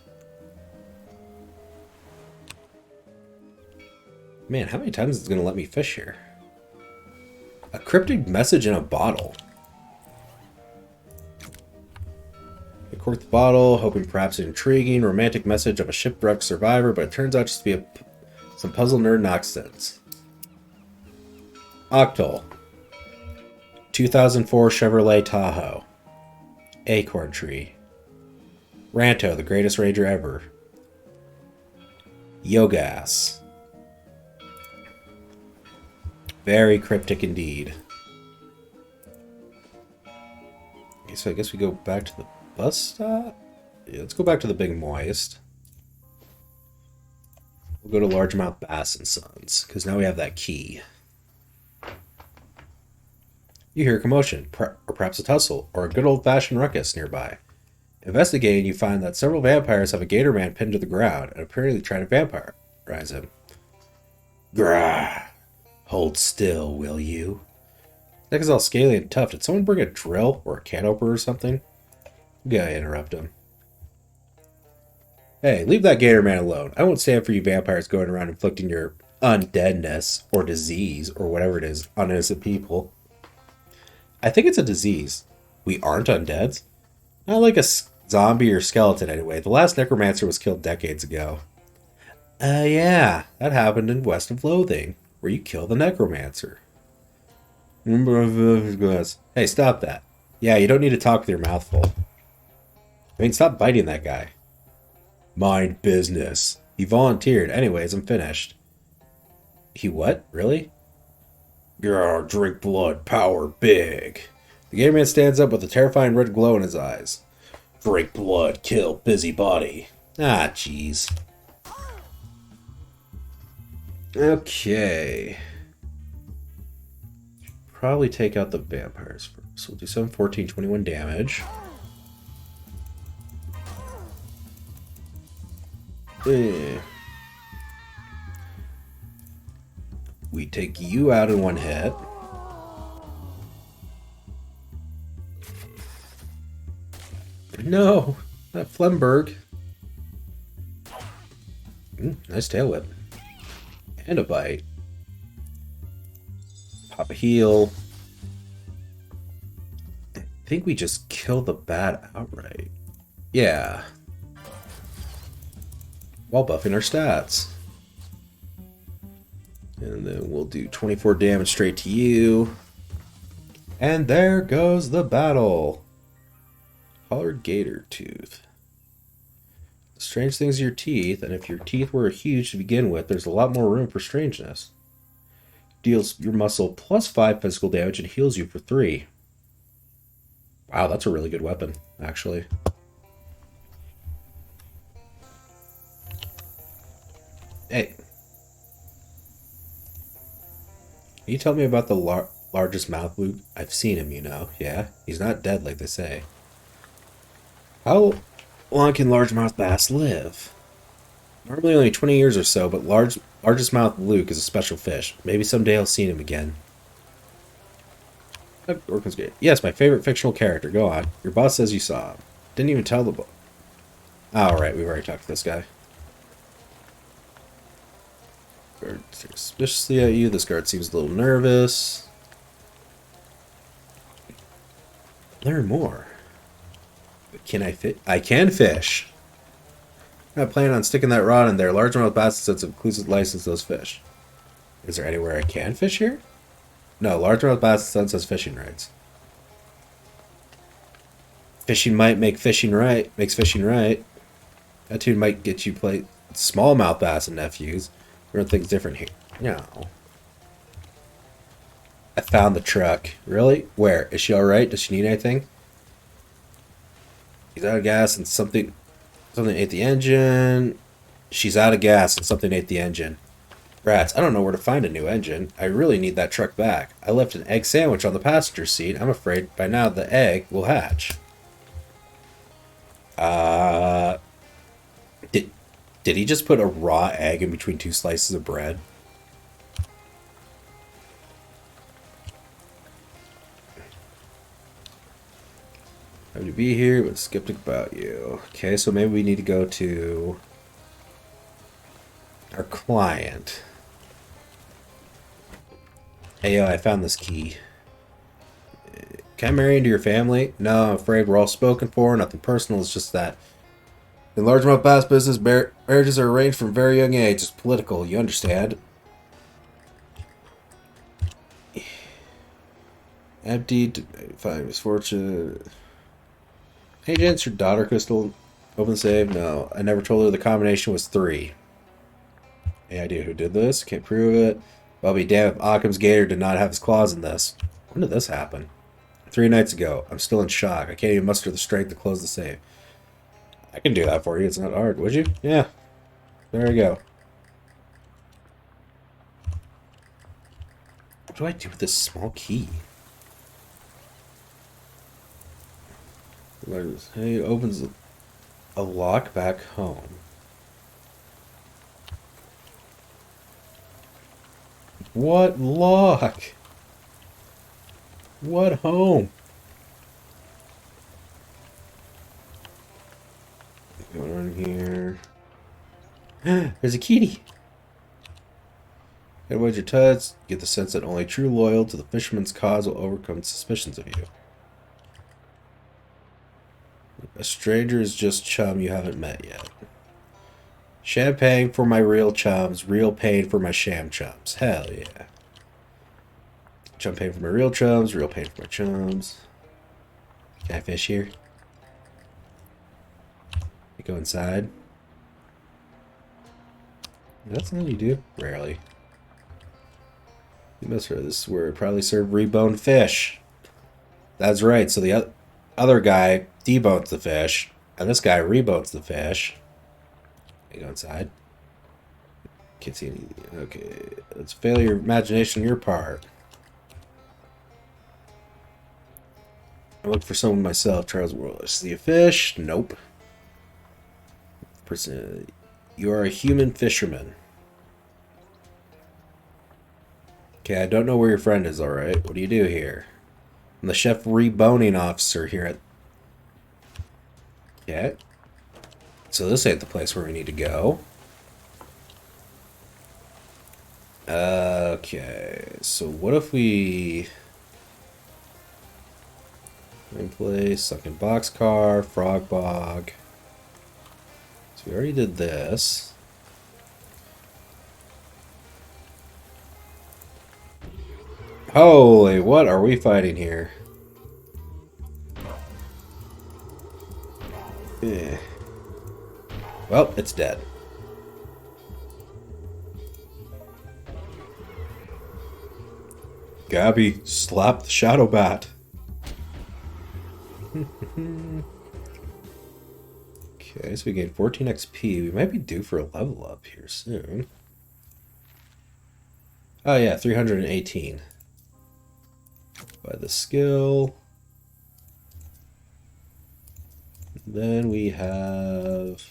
Man, how many times is it going to let me fish here? A cryptic message in a bottle. I cork the bottle, hoping perhaps an intriguing, romantic message of a shipwrecked survivor, but it turns out just to be some puzzle nerd nonsense. Octal. 2004 Chevrolet Tahoe. Acorn Tree. Ranto, the greatest rager ever. Yogas. Very cryptic indeed. Okay, so I guess we go back to the bus stop? Yeah, let's go back to the Big Moist. We'll go to Largemouth Bass and Sons, because now we have that key. You hear a commotion, or perhaps a tussle, or a good old-fashioned ruckus nearby. Investigating, you find that several vampires have a gator man pinned to the ground, and apparently try to vampirize him. Grah! Hold still, will you? That guy's all scaly and tough. Did someone bring a drill or a can opener or something? Gotta interrupt him. Hey, leave that gator man alone. I won't stand for you vampires going around inflicting your undeadness or disease or whatever it is on innocent people. I think it's a disease. We aren't undeads. Not like a zombie or skeleton anyway. The last necromancer was killed decades ago. Yeah, that happened in West of Loathing, where you kill the necromancer. Hey, stop that. Yeah, you don't need to talk with your mouth full. I mean, stop biting that guy. Mind business. He volunteered. Anyways, I'm finished. He what? Really? Grr, drink blood, power big. The gator man stands up with a terrifying red glow in his eyes. Drink blood, kill busybody. Ah, jeez. Okay. Probably take out the vampires first. So we'll do 7, 14, 21 damage. We take you out in one hit. No, not Flemberg. Nice tail whip. And a bite. Pop a heal. I think we just kill the bat outright. Yeah. While buffing our stats. And then we'll do 24 damage straight to you. And there goes the battle. Collared gator tooth. The strange things are your teeth, and if your teeth were huge to begin with, there's a lot more room for strangeness. Deals your muscle plus 5 physical damage and heals you for 3. Wow, that's a really good weapon, actually. Hey. Can you tell me about the largest mouth Luke? I've seen him, you know. Yeah, he's not dead like they say. How long can largemouth bass live? Normally only 20 years or so, but largest mouth Luke is a special fish. Maybe someday I'll see him again. Yes, my favorite fictional character. Go on. Your boss says you saw him. Didn't even tell the boss. Oh, right, we've already talked to this guy. Guard stares suspiciously at you. This guard seems a little nervous. Learn more. Can I fish? I can fish. I'm not planning on sticking that rod in there. Largemouth bass sets inclusive license those fish. Is there anywhere I can fish here? No, largemouth bass Sun says fishing rights. Fishing might make fishing right. Makes fishing right. That tune might get you smallmouth bass and nephews. Everything's different here. No. I found the truck. Really? Where? Is she alright? Does she need anything? She's out of gas and something ate the engine. She's out of gas and something ate the engine. Rats, I don't know where to find a new engine. I really need that truck back. I left an egg sandwich on the passenger seat. I'm afraid by now the egg will hatch. Did he just put a raw egg in between two slices of bread? Happy to be here, but skeptic about you. Okay, so maybe we need to go to our client. Hey, yo, I found this key. Can I marry into your family? No, I'm afraid we're all spoken for. Nothing personal. It's just that in largemouth bass business, marriages are arranged from a very young age. It's political, you understand. Emptied, find misfortune. Hey, gents, your daughter, Crystal, open save? No, I never told her the combination was 3. Any idea who did this? Can't prove it. But I'll be damned if Occam's gator did not have his claws in this. When did this happen? 3 nights ago. I'm still in shock. I can't even muster the strength to close the safe. I can do that for you. It's not hard, would you? Yeah. There we go. What do I do with this small key? Hey, it opens a lock back home. What lock? What home? Going on here. There's a kitty. And wedge your tuds. Get the sense that only true loyal to the fisherman's cause will overcome suspicions of you. A stranger is just chum you haven't met yet. Champagne for my real chums, real pain for my sham chums. Hell yeah. Champagne for my real chums, real pain for my chums. Can I fish here? You go inside. That's something you do? Rarely. You must have this is where it probably served reboned fish. That's right, so the other guy debones the fish, and this guy rebones the fish. You go inside. Can't see anything. Okay, let's fail your imagination on your part. I look for someone myself, Charles Wallace. See a fish? Nope. Person, you are a human fisherman. Okay, I don't know where your friend is, alright? What do you do here? I'm the chef reboning officer here at... Okay. So this ain't the place where we need to go. Okay, so what if we... Main place, sunken boxcar, frog bog. So we already did this. Holy, what are we fighting here? Eh. Well, it's dead. Gabby, slap the shadow bat. Okay, so we gained 14 XP. We might be due for a level up here soon. Oh yeah, 318. By the skill. Then we have...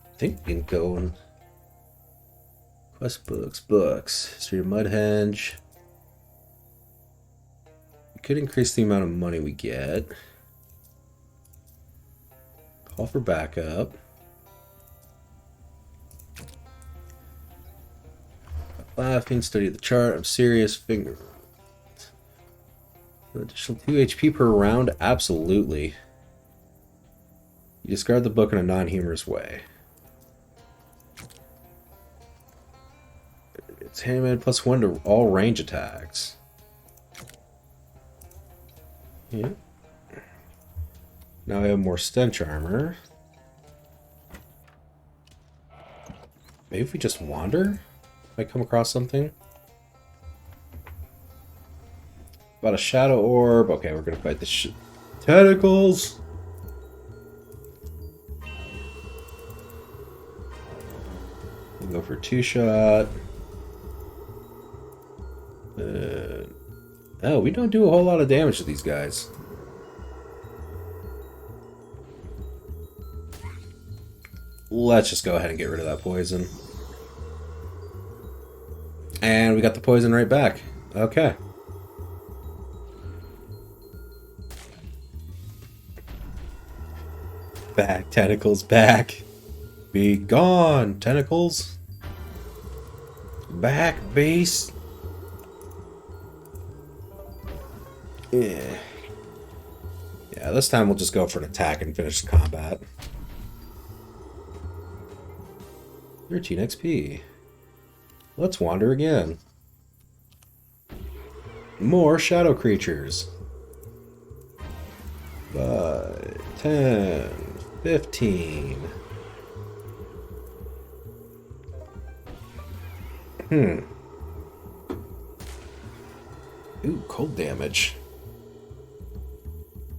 I think we can go and... Quest books. History of Mudhenge. We could increase the amount of money we get. Call for backup. Laughing, study the chart. I'm serious. Finger. Additional 2 HP per round? Absolutely. You discard the book in a non-humorous way. It's handmade +1 to all range attacks. Yeah. Now I have more stench armor. Maybe if we just wander, might come across something. About a shadow orb. Okay, we're gonna fight the tentacles. We'll go for 2-shot. Oh, we don't do a whole lot of damage to these guys. Let's just go ahead and get rid of that poison. And we got the poison right back. Okay. Back, tentacles, back. Be gone, tentacles. Back, base. Yeah. Yeah, this time we'll just go for an attack and finish the combat. 13 XP. Let's wander again. More shadow creatures. 5, 10, 15. Ooh, cold damage.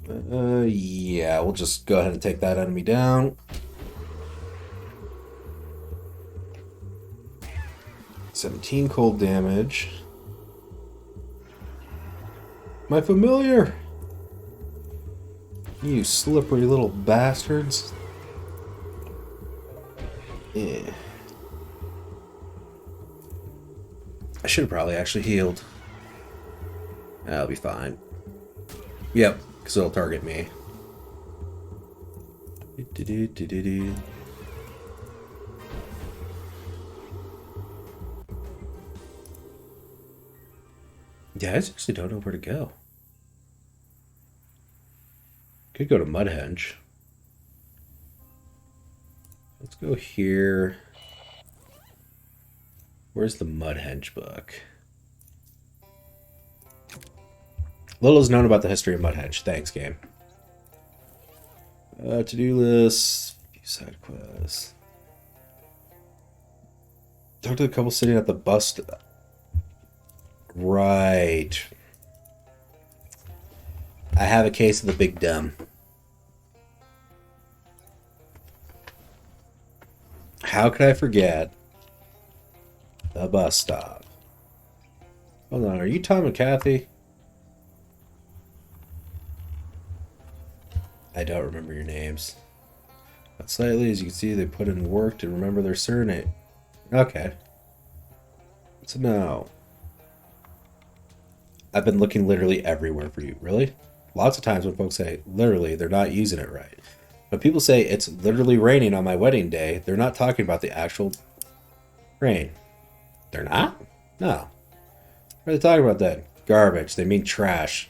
Yeah, we'll just go ahead and take that enemy down. 17 cold damage. My familiar! You slippery little bastards. Yeah. I should have probably actually healed. That'll be fine. Yep, because it'll target me. Yeah, I seriously don't know where to go. Could go to Mudhenge. Let's go here. Where's the Mudhenge book? Little is known about the history of Mudhenge. Thanks, game. To-do list. Few side quests. Talk to the couple sitting at the bus stop. Right. I have a case of the big dumb. How could I forget the bus stop? Hold on, are you Tom and Kathy? I don't remember your names. But slightly, as you can see, they put in work to remember their surname. Okay. So no. I've been looking literally everywhere for you. Really? Lots of times when folks say literally, they're not using it right. When people say it's literally raining on my wedding day, they're not talking about the actual rain. They're not? No. What are they talking about then? Garbage. They mean trash.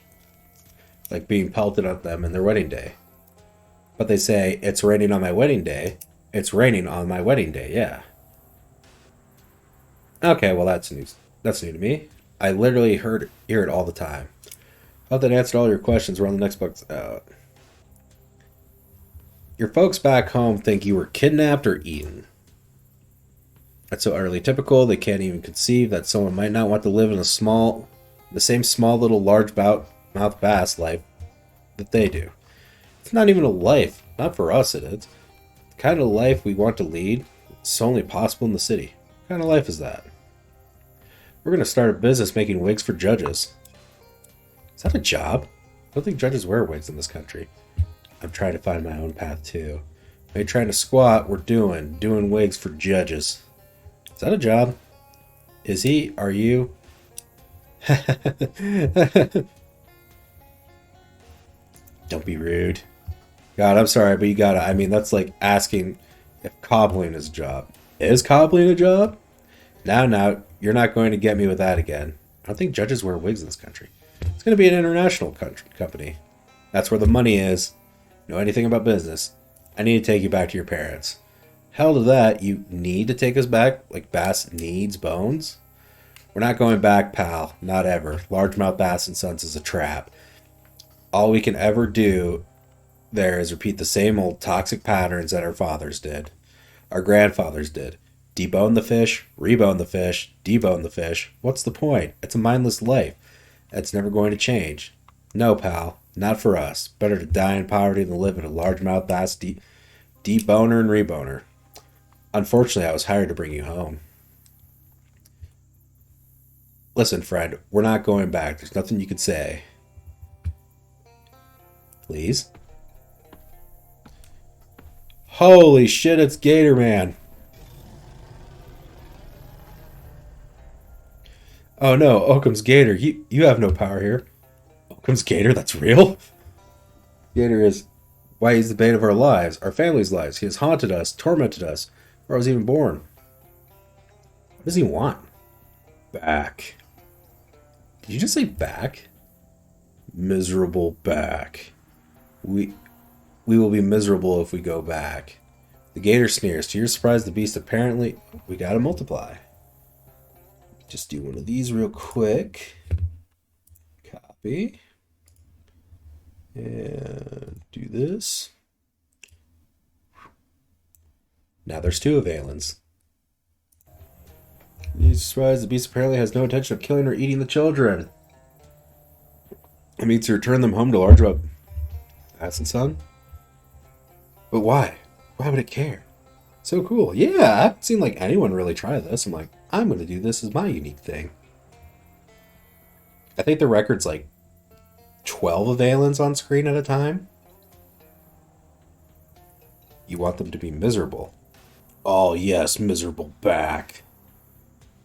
Like being pelted at them in their wedding day. But they say, it's raining on my wedding day. It's raining on my wedding day, yeah. Okay, well that's new. That's new to me. I literally hear it all the time. I hope that answered all your questions. We're on the next book out. Your folks back home think you were kidnapped or eaten. That's so utterly typical, they can't even conceive that someone might not want to live in the same small little large mouth bass life that they do. It's not even a life. Not for us, it is. The kind of life we want to lead is only possible in the city. What kind of life is that? We're going to start a business making wigs for judges. Is that a job? I don't think judges wear wigs in this country. I'm trying to find my own path too. I ain't trying to squat, we're doing wigs for judges. Is that a job? Is he? Are you? Don't be rude. God, I'm sorry, but you gotta, I mean, that's like asking if cobbling is a job. Is cobbling a job? Now, you're not going to get me with that again. I don't think judges wear wigs in this country. It's going to be an international company. That's where the money is. Know anything about business? I need to take you back to your parents. Hell to that, you need to take us back? Like Bass needs bones? We're not going back, pal. Not ever. Largemouth Bass and Sons is a trap. All we can ever do there is repeat the same old toxic patterns that our fathers did, our grandfathers did. Debone the fish, rebone the fish, debone the fish. What's the point? It's a mindless life. That's never going to change. No, pal, not for us. Better to die in poverty than live in a largemouth bass deboner and reboner. Unfortunately, I was hired to bring you home. Listen, friend, we're not going back. There's nothing you could say. Please? Holy shit, it's Gator Man. Oh no, Occam's Gator, you have no power here. Occam's Gator, that's real? Gator is why he's the bane of our lives, our family's lives. He has haunted us, tormented us, before I was even born. What does he want? Back. Did you just say back? Miserable back. We will be miserable if we go back. The Gator sneers. To your surprise, the beast apparently... We gotta multiply. Just do one of these real quick. Copy. And do this. Now there's 2 Avalans. He's surprised the beast apparently has no intention of killing or eating the children. It means to return them home to large about Ass and son. But why? Why would it care? So cool. Yeah, I haven't seen like anyone really try this. I'm like, I'm gonna do this as my unique thing. I think the record's like 12 Avalans on screen at a time. You want them to be miserable. Oh yes, miserable back.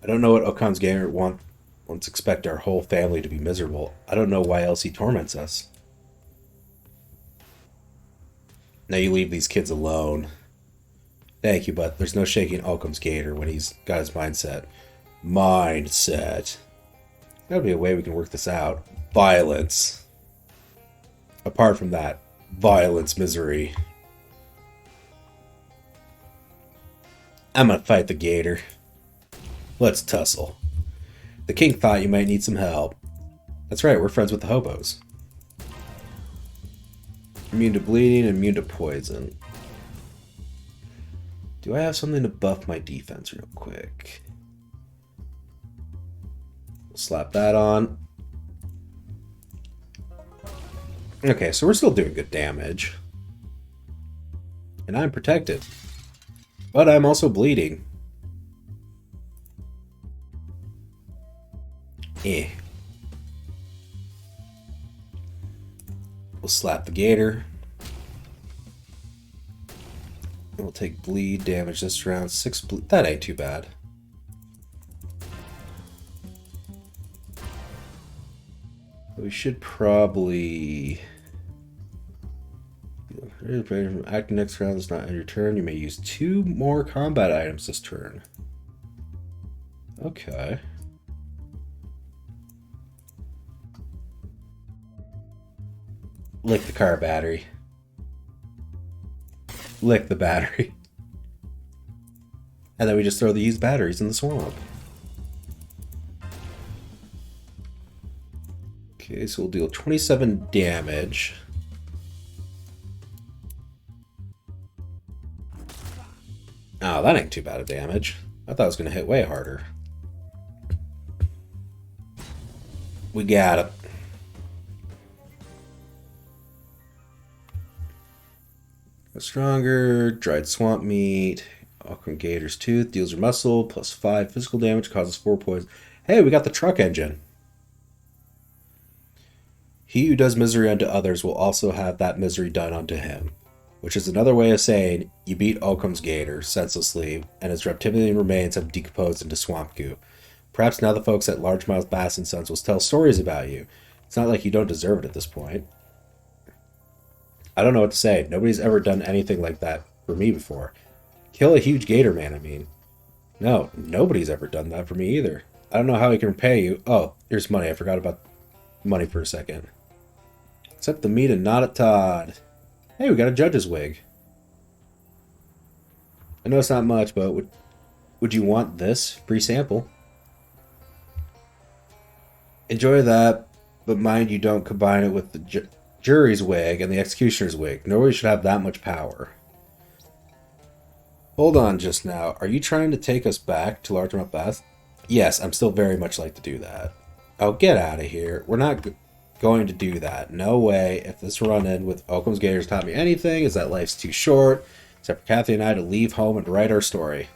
I don't know what Occam's Gator wants expect our whole family to be miserable. I don't know why else he torments us. Now you leave these kids alone. Thank you, but there's no shaking Occam's Gator when he's got his mindset. Mindset. Gotta be a way we can work this out. Violence. Apart from that, violence, misery. I'm gonna fight the Gator. Let's tussle. The king thought you might need some help. That's right, we're friends with the hobos. Immune to bleeding, immune to poison. Do I have something to buff my defense real quick? We'll slap that on. Okay, so we're still doing good damage. And I'm protected. But I'm also bleeding. Eh. We'll slap the Gator. And we'll take bleed damage this round. 6 bleed. That ain't too bad. We should probably... Acting next round is not on your turn. You may use 2 more combat items this turn. Okay. Lick the car battery. Lick the battery. And then we just throw the used batteries in the swamp. Okay, so we'll deal 27 damage. Oh, that ain't too bad of damage. I thought it was going to hit way harder. We got it. Stronger, dried swamp meat, Occam Gator's tooth, deals your muscle, plus 5 physical damage, causes 4 poison. Hey, we got the truck engine. He who does misery unto others will also have that misery done unto him. Which is another way of saying, you beat Occam's Gator senselessly, and his reptilian remains have decomposed into swamp goo. Perhaps now the folks at Largemouth Bass and Sons will tell stories about you. It's not like you don't deserve it at this point. I don't know what to say. Nobody's ever done anything like that for me before. Kill a huge gator man, I mean. No, nobody's ever done that for me either. I don't know how I can repay you. Oh, here's money. I forgot about money for a second. Accept the meat and not a Todd. Hey, we got a judge's wig. I know it's not much, but would you want this? Free sample. Enjoy that, but mind you don't combine it with the jury's wig and the executioner's wig. Nobody should have that much power. Hold on just now. Are you trying to take us back to Largemouth Bath? Yes, I'm still very much like to do that. Oh, get out of here. We're not going to do that. No way. If this run-in with Occam's Gators taught me anything, is that life's too short, except for Kathy and I to leave home and write our story.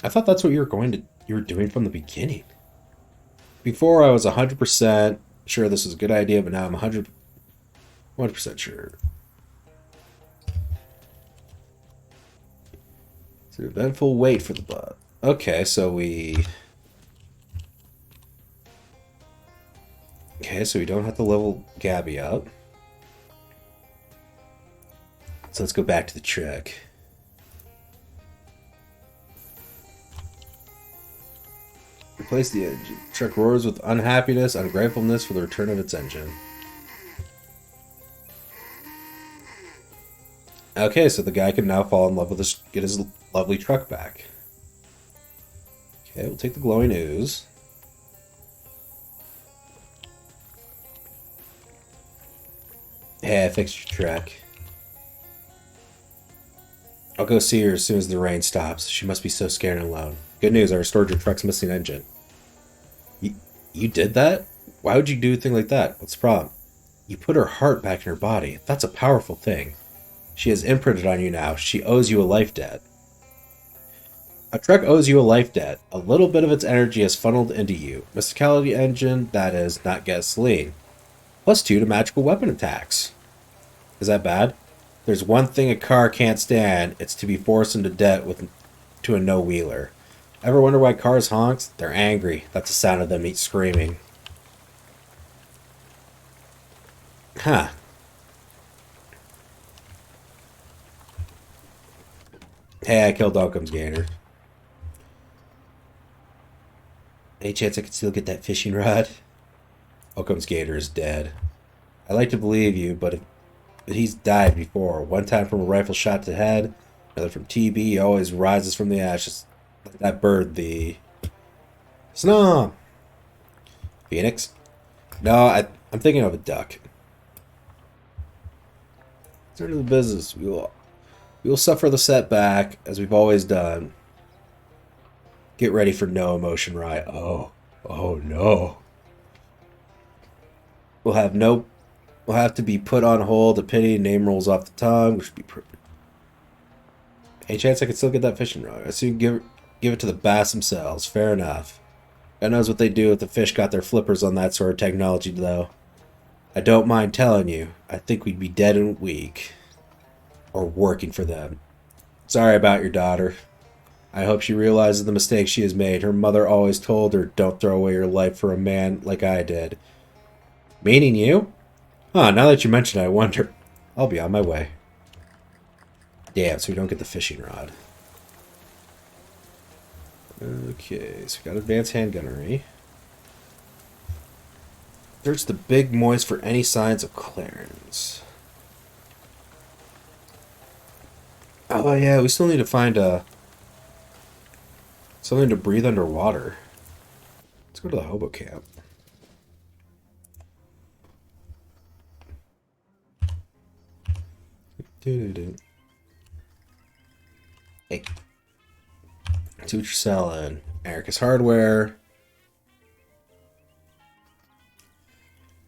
I thought that's what you were doing from the beginning. Before I was 100% sure this was a good idea, but now I'm 100% sure. It's an eventful wait for the blood. Okay, so we don't have to level Gabby up. So let's go back to the trick. Replace the engine. Truck roars with unhappiness, ungratefulness for the return of its engine. Okay, so the guy can now fall in love with this, get his lovely truck back. Okay, we'll take the glowing ooze. Hey, I fixed your truck. I'll go see her as soon as the rain stops. She must be so scared and alone. Good news, I restored your truck's missing engine. You did that? Why would you do a thing like that? What's the problem? You put her heart back in her body. That's a powerful thing. She has imprinted on you now. She owes you a life debt. A truck owes you a life debt. A little bit of its energy is funneled into you. Mysticality engine, that is, not gasoline. +2 to magical weapon attacks. Is that bad? There's one thing a car can't stand. It's to be forced into debt to a no-wheeler. Ever wonder why cars honk? They're angry. That's the sound of them screaming. Huh. Hey, I killed Occam's Gator. Any chance I could still get that fishing rod? Occam's Gator is dead. I like to believe you, but he's died before. One time from a rifle shot to the head, another from TB. He always rises from the ashes. Like that bird, the Snom. Phoenix? No, I'm thinking of a duck. Turn to the business. We will suffer the setback, as we've always done. Get ready for no emotion, right? Oh no. We'll have to be put on hold. A pity name rolls off the tongue, which would be perfect. Any chance I could still get that fishing rod? I assume give it to the bass themselves. Fair enough. God knows what they do if the fish got their flippers on that sort of technology, though. I don't mind telling you, I think we'd be dead in a week. Or working for them. Sorry about your daughter. I hope she realizes the mistake she has made. Her mother always told her, don't throw away your life for a man like I did. Meaning you? Huh, now that you mention it, I wonder. I'll be on my way. Damn, so we don't get the fishing rod. Okay, so we got advanced handgunnery. Search the big moist for any signs of clearance. Oh yeah, we still need to find something to breathe underwater. Let's go to the hobo camp. Hey. See what you're selling. Ericus Hardware.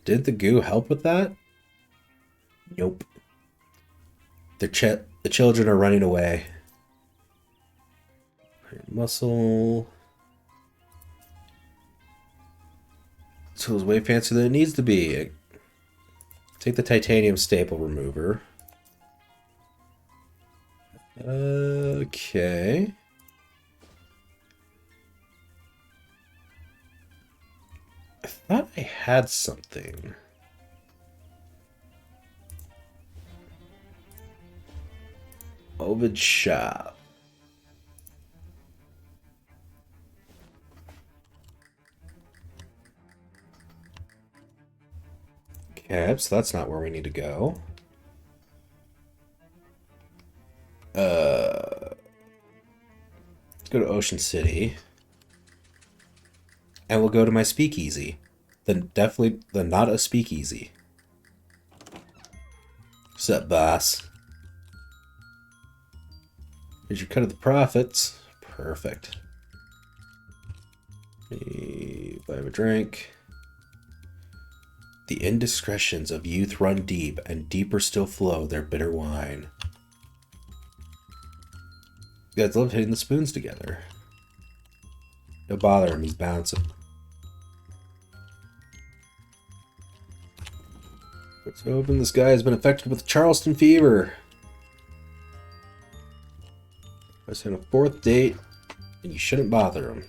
Did the goo help with that? Nope. The children are running away. Muscle. Tool's way fancier than it needs to be. Take the titanium staple remover. Okay. I thought I had something. Ovid shop. Okay, so that's not where we need to go. Let's go to Ocean City. And we'll go to my speakeasy. Then definitely not a speakeasy. What's up, boss? Here's your cut of the profits. Perfect. If I have a drink. The indiscretions of youth run deep, and deeper still flow their bitter wine. You guys love hitting the spoons together. Don't bother him, he's bouncing. Let's open. This guy has been affected with Charleston fever. I sent a 4th date, and you shouldn't bother him.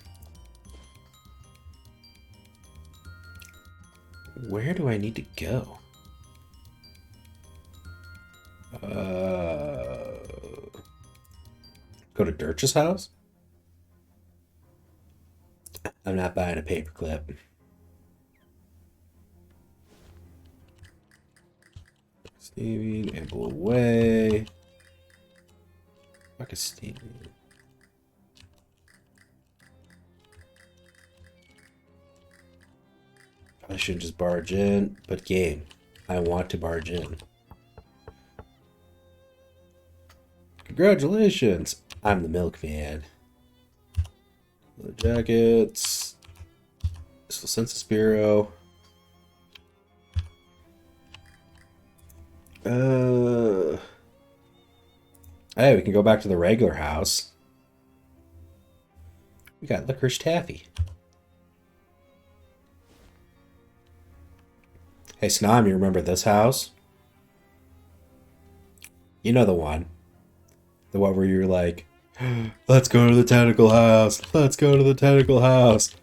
Where do I need to go? Go to Dirch's house? I'm not buying a paperclip. Stevie, amble away. Fuck is Stevie? I should just barge in, but game, I want to barge in. Congratulations! I'm the milkman. Leather jackets. This Census Bureau. Hey, we can go back to the regular house. We got licorice taffy. Hey, Snom, you remember this house? You know the one. The one where you're like, let's go to the tentacle house. Let's go to the tentacle house.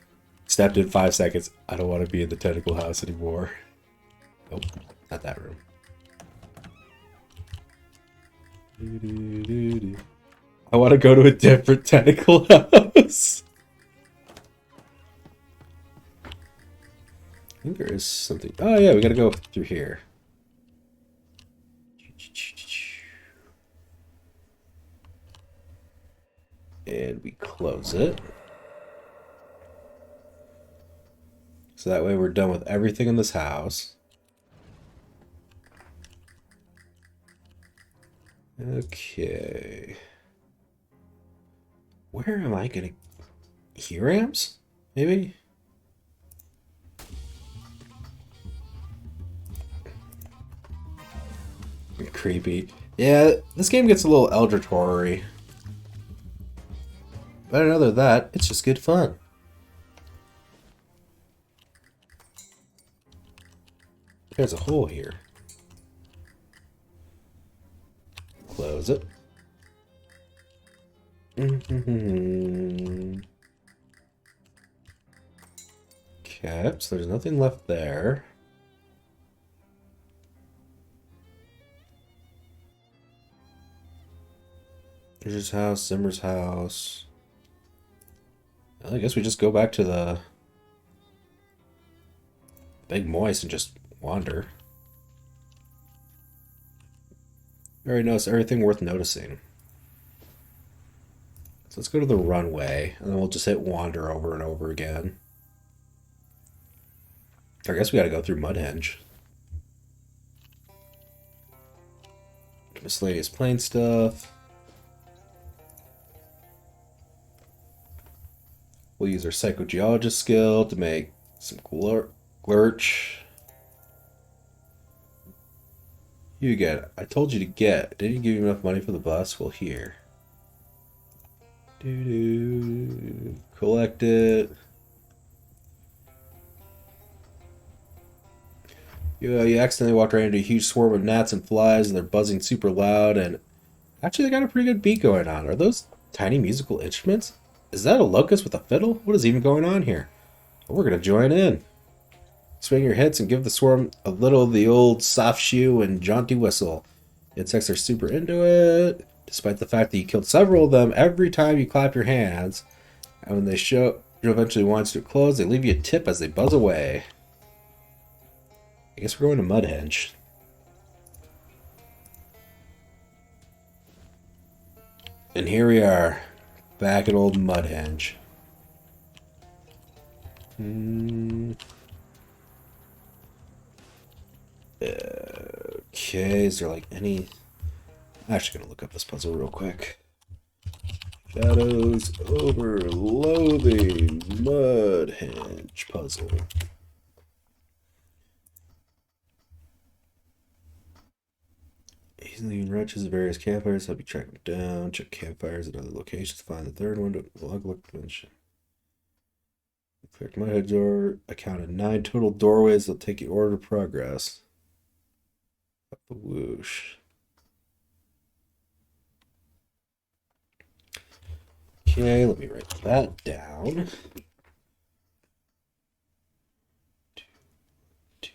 Stepped in 5 seconds. I don't want to be in the tentacle house anymore. Nope, not that room. I want to go to a different tentacle house. I think there is something. Oh yeah, we gotta go through here. And we close it. So that way we're done with everything in this house. Okay. Where am I gonna... Here amps? Maybe? Creepy. Yeah, this game gets a little Eldritch horror-y. But other than that, it's just good fun. There's a hole here. Close it. Okay, so there's nothing left there. There's his house, Zimmer's house. Well, I guess we just go back to the Big Moist and just wander. I already noticed everything worth noticing. So let's go to the runway, and then we'll just hit wander over and over again. I guess we gotta go through Mudhenge. Miscellaneous plain stuff. We'll use our psychogeologist skill to make some glurch. You get. I told you to get. Didn't give you enough money for the bus? Well, here. Collect it. You accidentally walked right into a huge swarm of gnats and flies, and they're buzzing super loud, and actually they got a pretty good beat going on. Are those tiny musical instruments? Is that a locust with a fiddle? What is even going on here? Well, we're gonna join in. Swing your hips and give the swarm a little of the old soft shoe and jaunty whistle. The insects are super into it, despite the fact that you killed several of them every time you clap your hands. And when they show eventually wants to close, they leave you a tip as they buzz away. I guess we're going to Mudhenge. And here we are, back at old Mudhenge. Okay, is there like any... I'm actually gonna look up this puzzle real quick. Shadows over Loathing Mud Henge puzzle. Easily enriches various campfires, help you track them down, check campfires at other locations, find the third one to look dimension. Click my head door. I counted 9 total doorways that take you order of progress. Up the whoosh. Okay, let me write that down. 2, 2,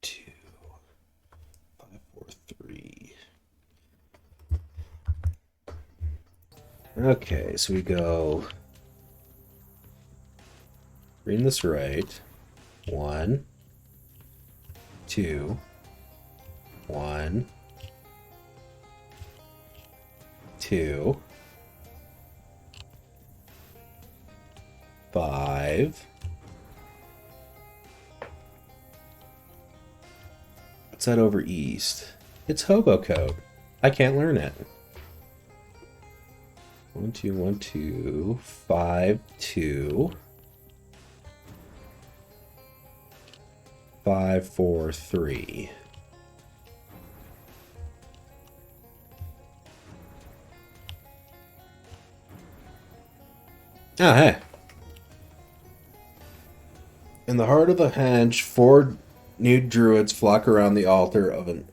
2, 5, 4, 3. Okay, so we go. Reading this right. 1, 2, 1, 2, 5. What's that over east? It's hobo code. I can't learn it. 1, 2, 1, 2, 5, 2, 5, 4, 3. Oh, hey. In the heart of the henge, 4 nude druids flock around the altar of an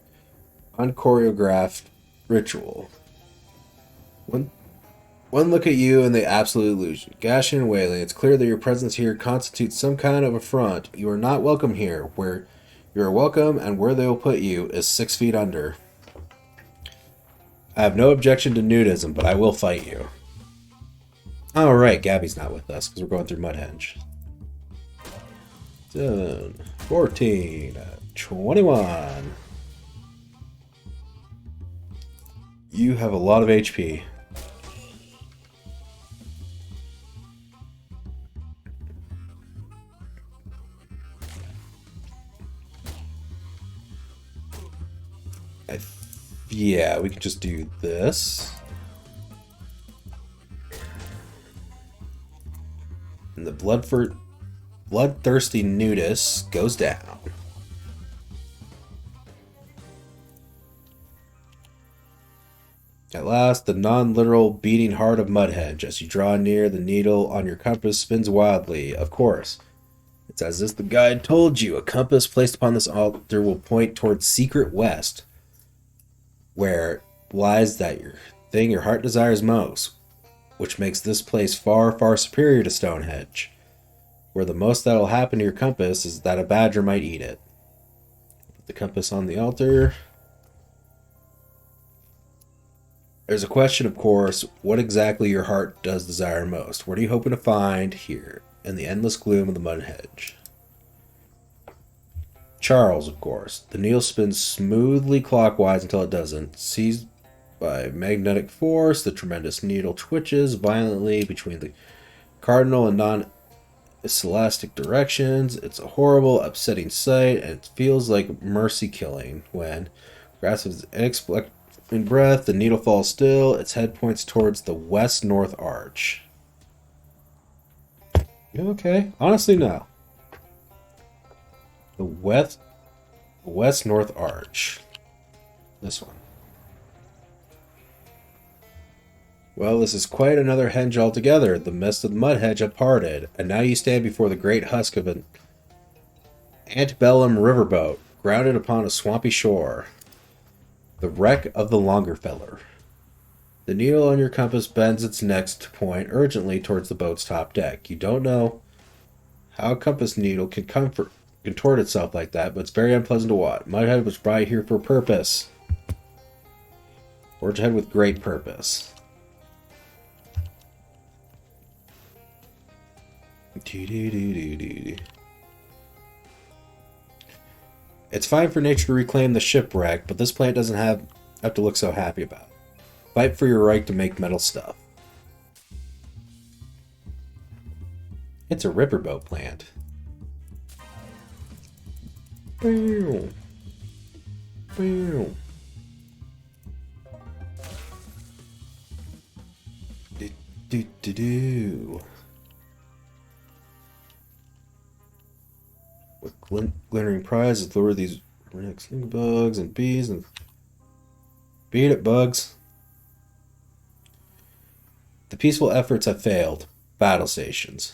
unchoreographed ritual. One look at you and they absolutely lose you. Gashing and wailing, it's clear that your presence here constitutes some kind of affront. You are not welcome here. Where you are welcome and where they will put you is 6 feet under. I have no objection to nudism, but I will fight you. Alright, Gabby's not with us because we're going through Mudhenge. 7, 14, 21. You have a lot of HP. Yeah, we can just do this. And the bloodthirsty nudist goes down. At last, the non-literal beating heart of Mudhenge. As you draw near, the needle on your compass spins wildly. Of course. It's as if the guide told you. A compass placed upon this altar will point towards secret west, where lies that thing your heart desires most, which makes this place far, far superior to Stonehenge, where the most that'll happen to your compass is that a badger might eat it. Put the compass on the altar. There's a question, of course, what exactly your heart does desire most? What are you hoping to find here, in the endless gloom of the Mudhenge? Charles, of course. The needle spins smoothly clockwise until it doesn't. Seized by magnetic force, the tremendous needle twitches violently between the cardinal and non-celestic directions. It's a horrible, upsetting sight, and it feels like mercy killing when, grasp its inexplicable breath, the needle falls still. Its head points towards the west-north arch. Okay, honestly, no. The west-north arch. This one. Well, this is quite another henge altogether. The mist of the Mudhenge had parted, and now you stand before the great husk of an antebellum riverboat, grounded upon a swampy shore. The wreck of the Longerfeller. The needle on your compass bends its next point urgently towards the boat's top deck. You don't know how a compass needle can contort itself like that, but it's very unpleasant to watch. Mudhead was brought here for a purpose. Forge ahead with great purpose. It's fine for nature to reclaim the shipwreck, but this plant doesn't have to look so happy about it. Fight for your right to make metal stuff. It's a riverboat plant. Boom. Boom. Do, do, do, do. With glittering prizes, lure these sling bugs and bees and beat it, bugs. The peaceful efforts have failed. Battle stations.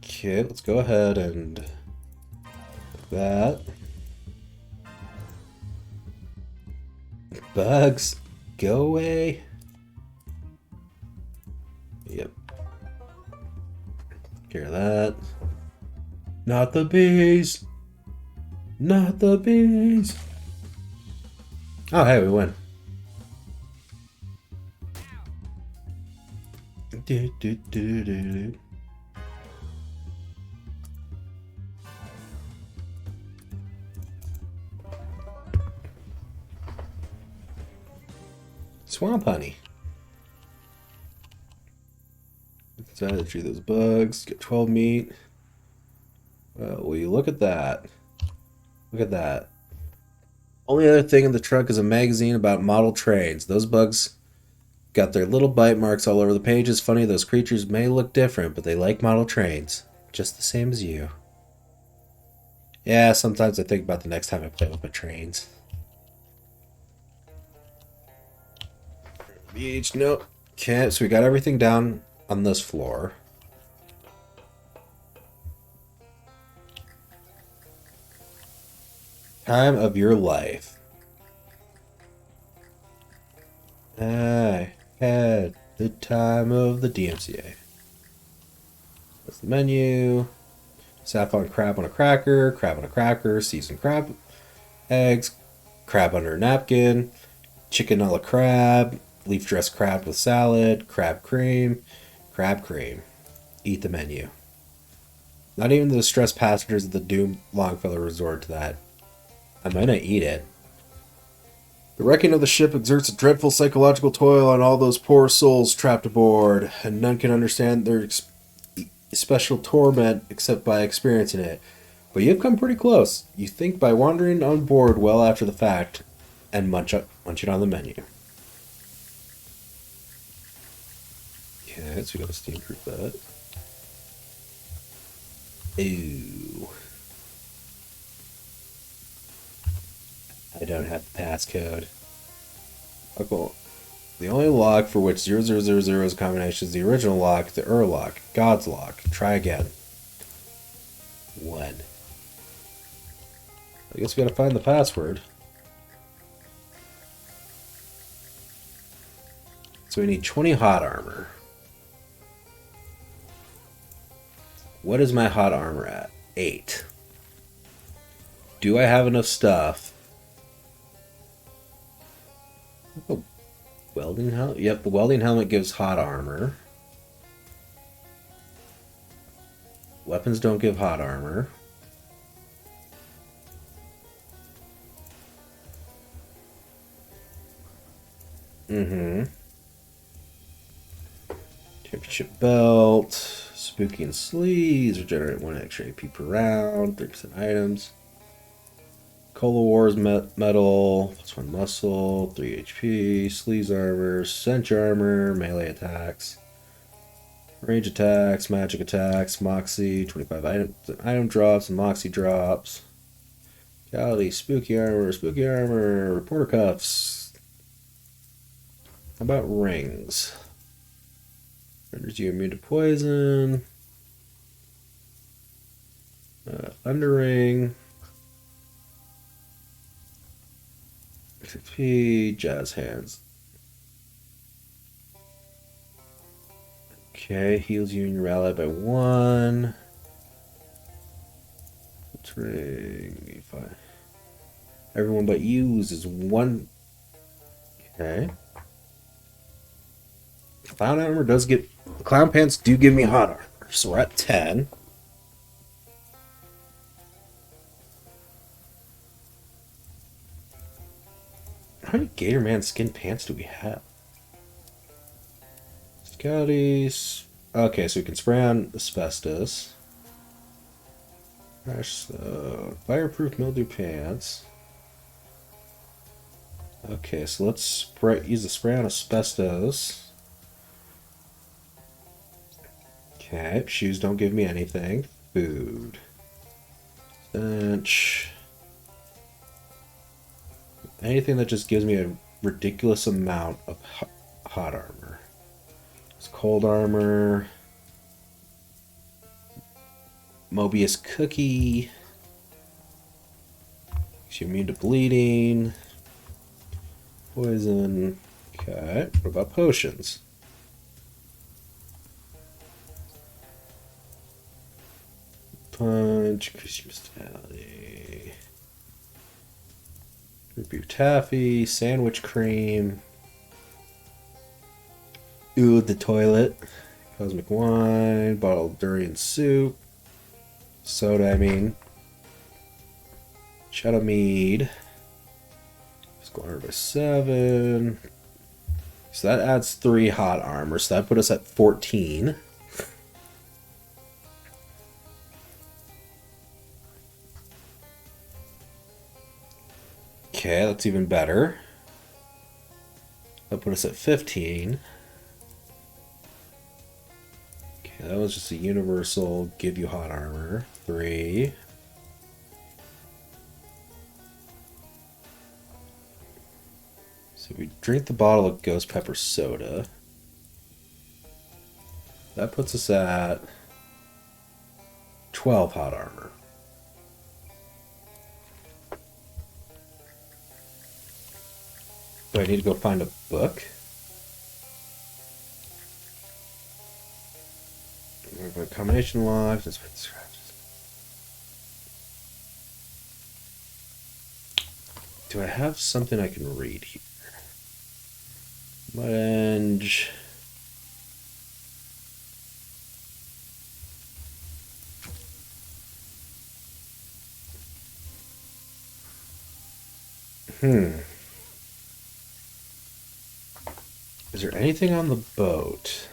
Okay, let's go ahead and that. Bugs, go away. Yep. Care of that. Not the bees. Not the bees. Oh, hey, we win. Do, do, do, do, do. Swamp honey. Decided to treat those bugs. Get 12 meat. Well, will you look at that? Look at that. Only other thing in the trunk is a magazine about model trains. Those bugs got their little bite marks all over the pages. Funny, those creatures may look different, but they like model trains. Just the same as you. Yeah, sometimes I think about the next time I play with my trains. Beach, nope. Okay, so we got everything down on this floor. Time of your life. I had the time of the DMCA. That's the menu. Saffron crab on a cracker, seasoned crab, eggs, crab under a napkin, chicken a la crab, leaf dressed crab with salad, crab cream. Eat the menu. Not even the distressed passengers of the doomed Longfellow resort to that. I might not eat it. The wrecking of the ship exerts a dreadful psychological toll on all those poor souls trapped aboard, and none can understand their special torment except by experiencing it. But you have come pretty close. You think by wandering on board well after the fact, and munch it on the menu. Okay, so we gotta steam proof that. Ooh. I don't have the passcode. Oh, cool. The only lock for which 0000 is a combination is the original lock, the lock, God's lock. Try again. 1. I guess we gotta find the password. So we need 20 hot armor. What is my hot armor at? 8. Do I have enough stuff? Oh, welding helmet? Yep, the welding helmet gives hot armor. Weapons don't give hot armor. Championship belt. Spooky and sleeves. Regenerate 1 extra AP per round. 3% items. Cola Wars metal. +1 muscle. 3 HP. Sleeves armor. Cinch armor. Melee attacks. Range attacks. Magic attacks. Moxie. 25 item drops and Moxie drops. Quality. Spooky armor. Spooky armor. Reporter cuffs. How about rings? Renders you immune to poison. Thunder ring. XP. Jazz hands. Okay, heals you and your ally by 1. What's ring? 5. Everyone but you loses 1. Okay. Clown armor does get. Clown pants do give me hot armor, so we're at 10. How many Gator Man skin pants do we have? Scouties. Okay, so we can spray on asbestos. Fireproof mildew pants. Okay, so let's use the spray on asbestos. Okay, shoes don't give me anything. Food. Stench. Anything that just gives me a ridiculous amount of hot armor. It's cold armor. Mobius cookie. Makes you immune to bleeding. Poison. Okay, what about potions? Punch. Increase your vitality. Root taffy. Sandwich cream. Ooh, the toilet. Cosmic wine. Bottled durian soup. Soda, I mean. Shadow mead. Score by 7. So that adds 3 hot armor. So that put us at 14. Okay, that's even better. That put us at 15. Okay, that was just a universal give you hot armor. 3. So we drink the bottle of ghost pepper soda. That puts us at 12 hot armor. Do I need to go find a book? Combination logs. Let's put scratches. Do I have something I can read here? Lunge. Is there anything on the boat?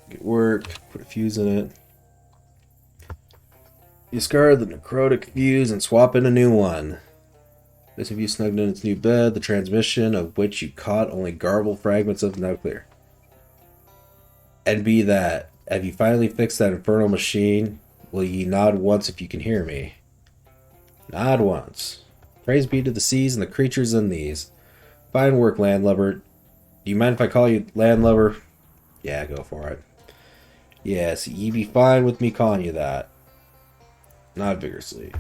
Get work, put a fuse in it. Discard the necrotic fuse and swap in a new one. This have you snugged in its new bed, the transmission of which you caught only garbled fragments of nuclear. And be that, have you finally fixed that infernal machine? Will ye nod once if you can hear me? Nod once. Praise be to the seas and the creatures in these. Fine work, landlubber. Do you mind if I call you landlubber? Yeah, go for it. Yes, ye be fine with me calling you that. Nod vigorously.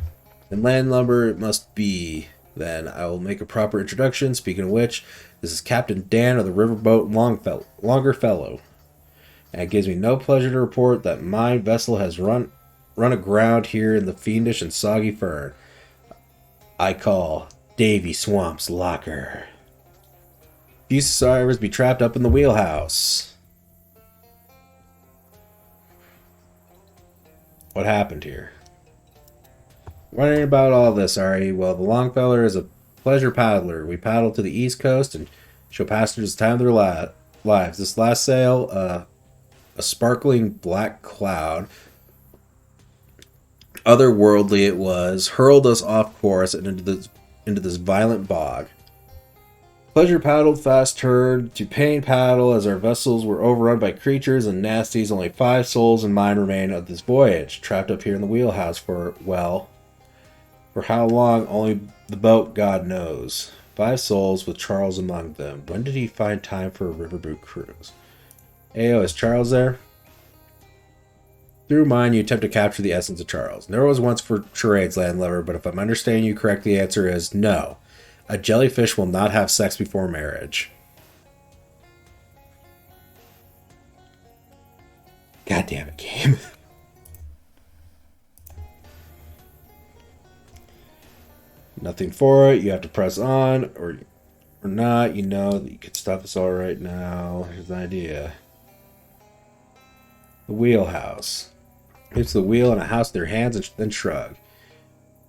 And landlubber it must be. Then I will make a proper introduction. Speaking of which, this is Captain Dan of the Riverboat Longerfellow. And it gives me no pleasure to report that my vessel has run aground here in the fiendish and soggy fern I call Davy Swamp's Locker. Few survivors be trapped up in the wheelhouse. What happened here? Wondering about all this, are you? Well, the Longfellow is a pleasure paddler. We paddle to the east coast and show passengers the time of their lives. This last sail, a sparkling black cloud, otherworldly it was, hurled us off course and into this violent bog. Pleasure paddled fast turned to pain paddle as our vessels were overrun by creatures and nasties. Only 5 souls and mine remain of this voyage, trapped up here in the wheelhouse for how long, only the boat God knows. 5 souls with Charles among them. When did he find time for a riverboat cruise? Ayo, is Charles there? Through mine, you attempt to capture the essence of Charles. Never was once for charades, landlubber, but if I'm understanding you correctly, the answer is no. A jellyfish will not have sex before marriage. God damn it, game. Nothing for it. You have to press on or not. You know that you could stop this all right now. Here's the idea. The wheelhouse. Hits the wheel and a house with their hands and then shrug.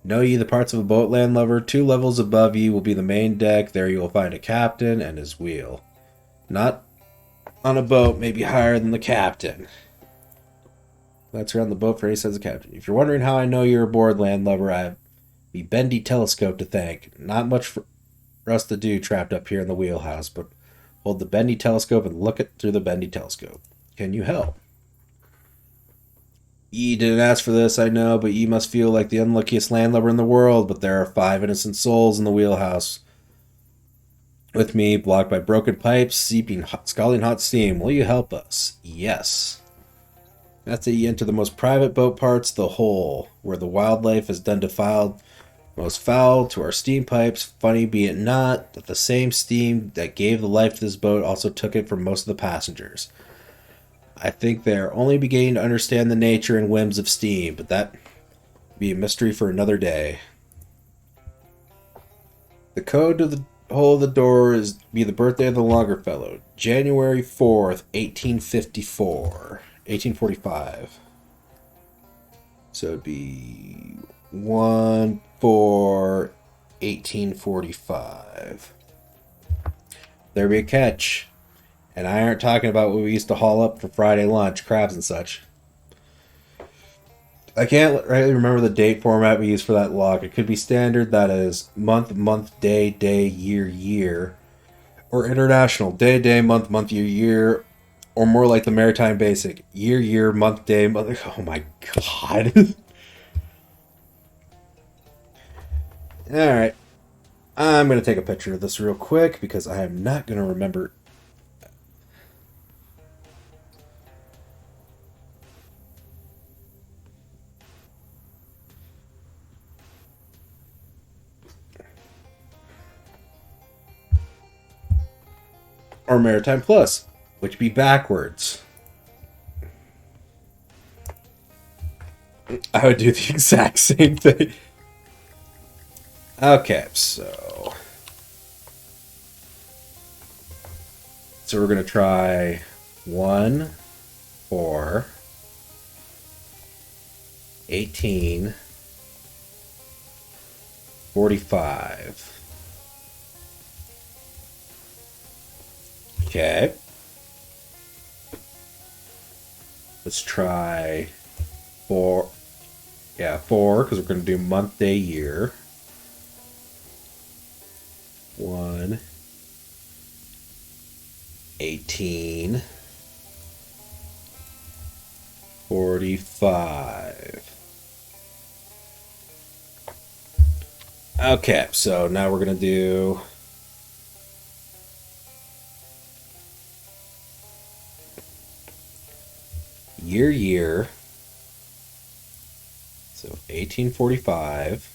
Know ye the parts of a boat, landlubber? 2 levels above ye will be the main deck. There you will find a captain and his wheel. Not on a boat, maybe higher than the captain. That's around the boat for any sense of captain. If you're wondering how I know you're aboard, landlubber, I have the bendy telescope to thank. Not much for us to do trapped up here in the wheelhouse, but hold the bendy telescope and look it through the bendy telescope. Can you help? Ye didn't ask for this, I know, but ye must feel like the unluckiest landlubber in the world. But there are 5 innocent souls in the wheelhouse with me, blocked by broken pipes, seeping scalding hot steam. Will you help us? Yes. That's how you enter the most private boat parts, the hole, where the wildlife is done defiled most foul to our steam pipes. Funny be it not, that the same steam that gave the life to this boat also took it from most of the passengers. I think they are only beginning to understand the nature and whims of steam, but that be a mystery for another day. The code to the hole of the door is be the birthday of the Longfellow, January 4th, 1854. 1845. So it'd be 1/4/1845. There be a catch. And I aren't talking about what we used to haul up for Friday lunch, crabs and such. I can't rightly remember the date format we use for that log. It could be standard, that is month, month, day, day, year, year. Or international, day, day, month, month, year, year. Or more like the maritime basic, year, year, month, day, month. Oh my god. Alright. I'm going to take a picture of this real quick because I am not going to remember. Or Maritime Plus, which be backwards. I would do the exact same thing. Okay, so we're gonna try 1, 4, 18, 45. Okay. Let's try 4. Yeah, 4, because we're going to do month, day, year. 1, 18, 45. Okay, so now we're going to do year, year. So 1845.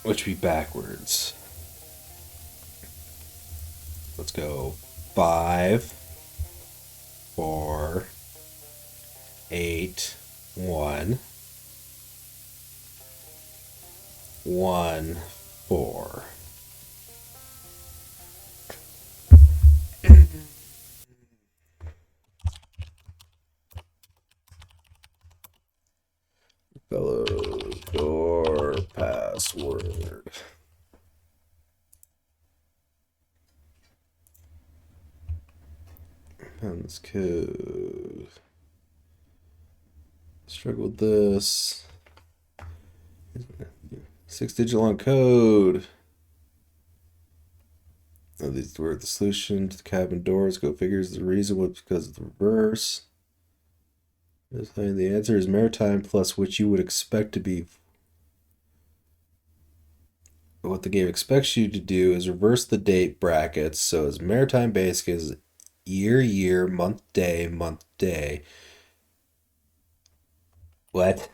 Which would be backwards. Let's go 5, 4, 8, 1, 1, 4. Fellow door password. Pounds code. Struggle with this. 6-digit long code. Oh, these were the solution to the cabin doors. Go figures. The reason was because of the reverse. The answer is maritime plus, which you would expect to be. What the game expects you to do is reverse the date brackets. So as maritime basic is year, year, month, day, month, day. What?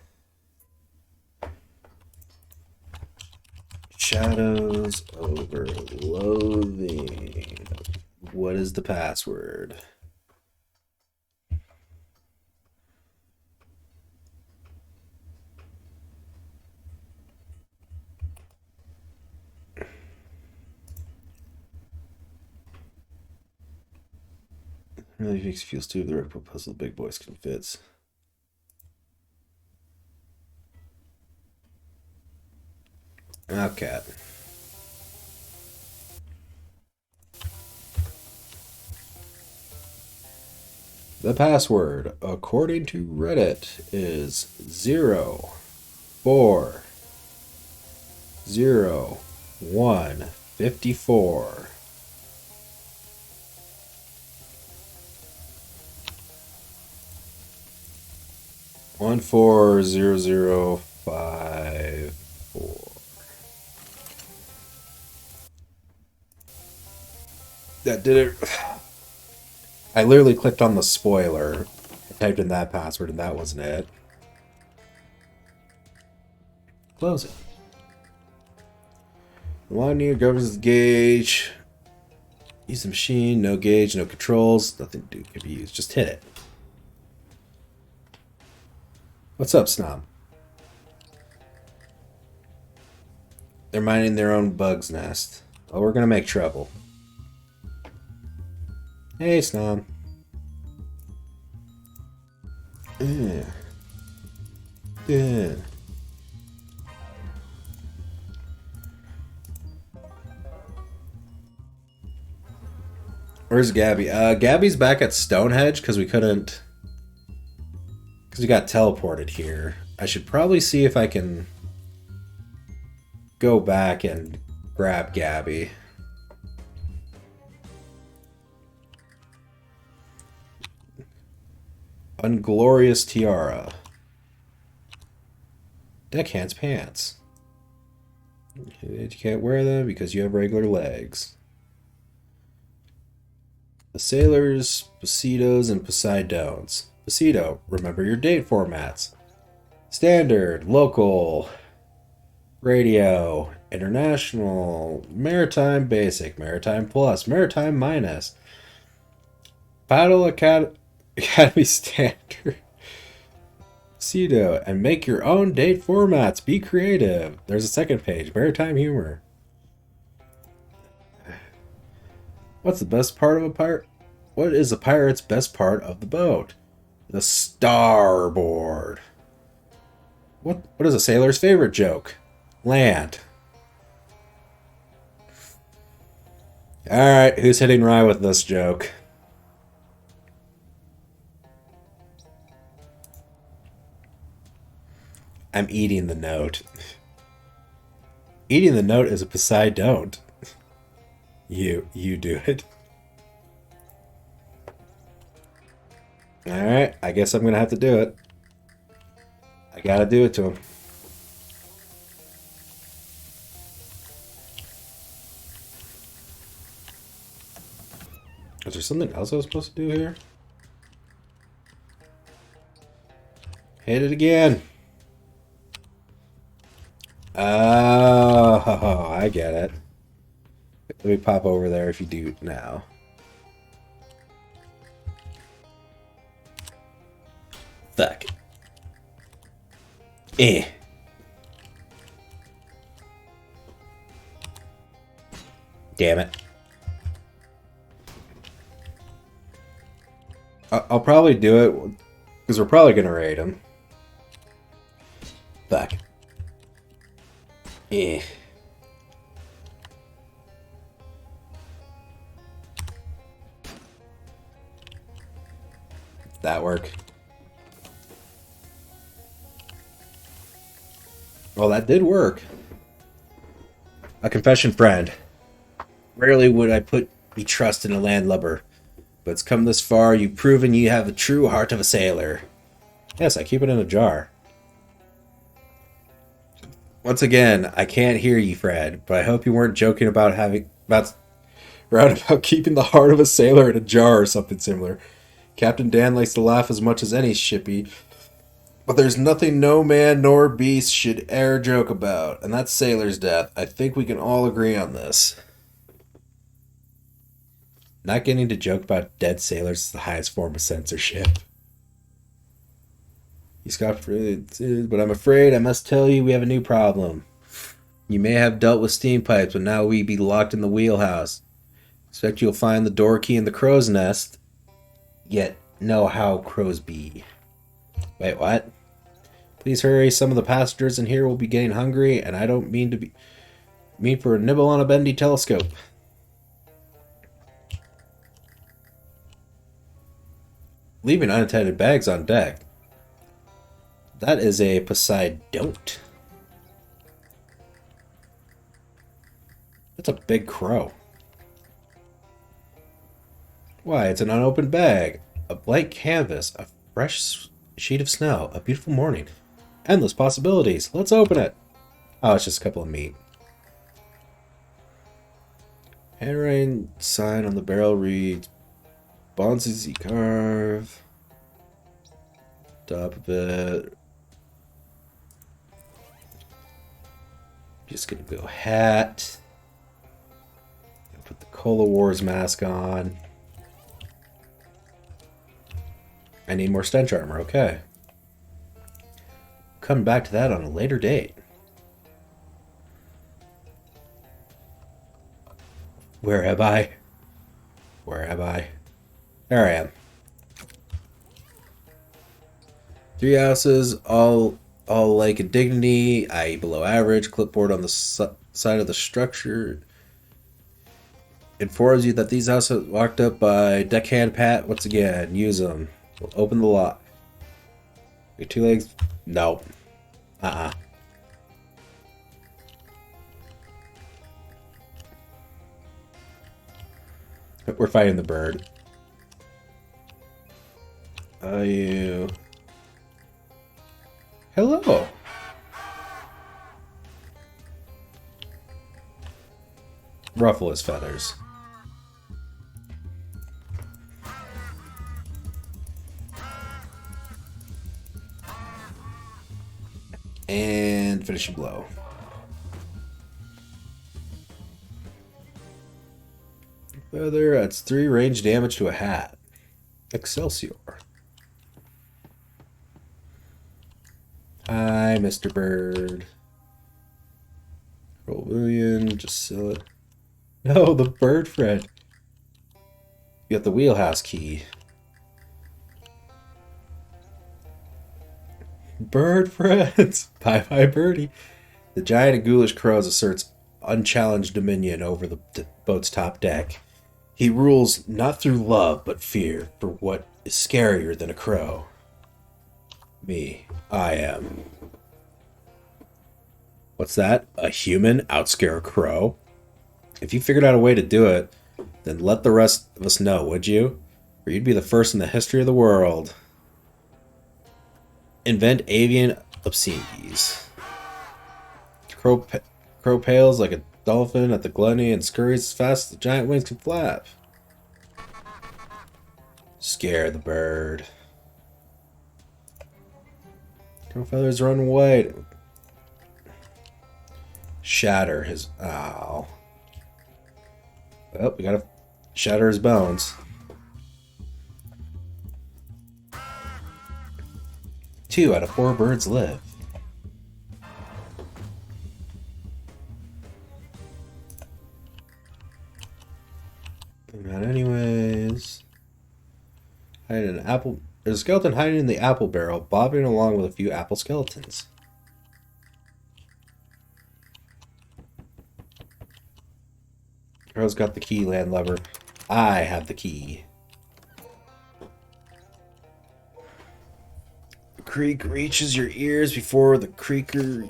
Shadows over loathing. What is the password? Really makes you feel stupid. The record puzzle big boys can fits. Okay. The password, according to Reddit, is 0400154. One 40054. That did it. I literally clicked on the spoiler, typed in that password, and that wasn't it. Close it. One near governs the gauge. Use the machine, no gauge, no controls, nothing to do can be used. Just hit it. What's up, Snob? They're minding their own bug's nest. Oh, we're gonna make trouble. Hey, Snob. Yeah. Yeah. Where's Gabby? Gabby's back at Stonehenge because we couldn't... Because we got teleported here. I should probably see if I can go back and grab Gabby. Unglorious tiara. Deckhand's pants. You can't wear them because you have regular legs. The sailors, Positos, and Poseidons. Posito, remember your date formats. Standard, local, radio, international, maritime basic, maritime plus, maritime minus. Paddle Academy standard. Posito, and make your own date formats. Be creative. There's a second page, maritime humor. What's the best part of a pirate? What is a pirate's best part of the boat? The starboard. What is a sailor's favorite joke? Land. Alright, who's hitting Rye with this joke? I'm eating the note. Eating the note is a Poseidon. You do it. Alright, I guess I'm gonna have to do it. I gotta do it to him. Is there something else I was supposed to do here? Hit it again. Oh, I get it. Let me pop over there if you do now. Fuck. Eh. Damn it. I'll probably do it because we're probably gonna raid him. Fuck. Eh. That work? Well, that did work. A confession, friend. Rarely would I put me trust in a landlubber, but it's come this far. You've proven you have the true heart of a sailor. Yes, I keep it in a jar. Once again, I can't hear you, Fred, but I hope you weren't joking about keeping the heart of a sailor in a jar or something similar. Captain Dan likes to laugh as much as any shippy, but there's nothing no man nor beast should e'er joke about, and that's sailor's death. I think we can all agree on this. Not getting to joke about dead sailors is the highest form of censorship. You scoffed for it, but I'm afraid I must tell you we have a new problem. You may have dealt with steam pipes, but now we be locked in the wheelhouse. Expect you'll find the door key in the crow's nest. yet know how crows be. Wait, what? Please hurry, some of the passengers in here will be getting hungry, and I don't mean for a nibble on a bendy telescope. Leaving unattended bags on deck. That is a Poseidon. That's a big crow. Why, it's an unopened bag. A blank canvas. A fresh sheet of snow. A beautiful morning. Endless possibilities. Let's open it. Oh, it's just a couple of meat. Handwriting sign on the barrel reads Bonzi carve. Top of it. Just gonna go hat. Put the Cola Wars mask on. I need more stench armor, okay. Come back to that on a later date. Where am I? Where am I? There I am. 3 houses, all like a dignity, i.e. below average. Clipboard on the side of the structure informs you that these houses are locked up by deckhand Pat. Once again, use them. We'll open the lock. Your 2 legs? No. We're fighting the bird. Are you... Hello. Ruffle his feathers. And finishing blow. Feather adds 3 range damage to a hat. Excelsior. Hi, Mr. Bird. Roll William, just sell it. No, the bird friend. You got the wheelhouse key. Bird friends. Bye bye, birdie. The giant and ghoulish crows asserts unchallenged dominion over the boat's top deck. He rules not through love, but fear, for what is scarier than a crow. Me. I am. What's that? A human outscare a crow? If you figured out a way to do it, then let the rest of us know, would you? Or you'd be the first in the history of the world. Invent avian obscenities. Crow pales like a dolphin at the gluttony and scurries as fast as the giant wings can flap. Scare the bird. Crow feathers run white. Shatter his... Ow. Well, we gotta shatter his bones. 2 out of 4 birds live. Not anyways. Hide an apple. There's a skeleton hiding in the apple barrel, bobbing along with a few apple skeletons. Crow's got the key, landlubber. I have the key. The creak reaches your ears before the creaker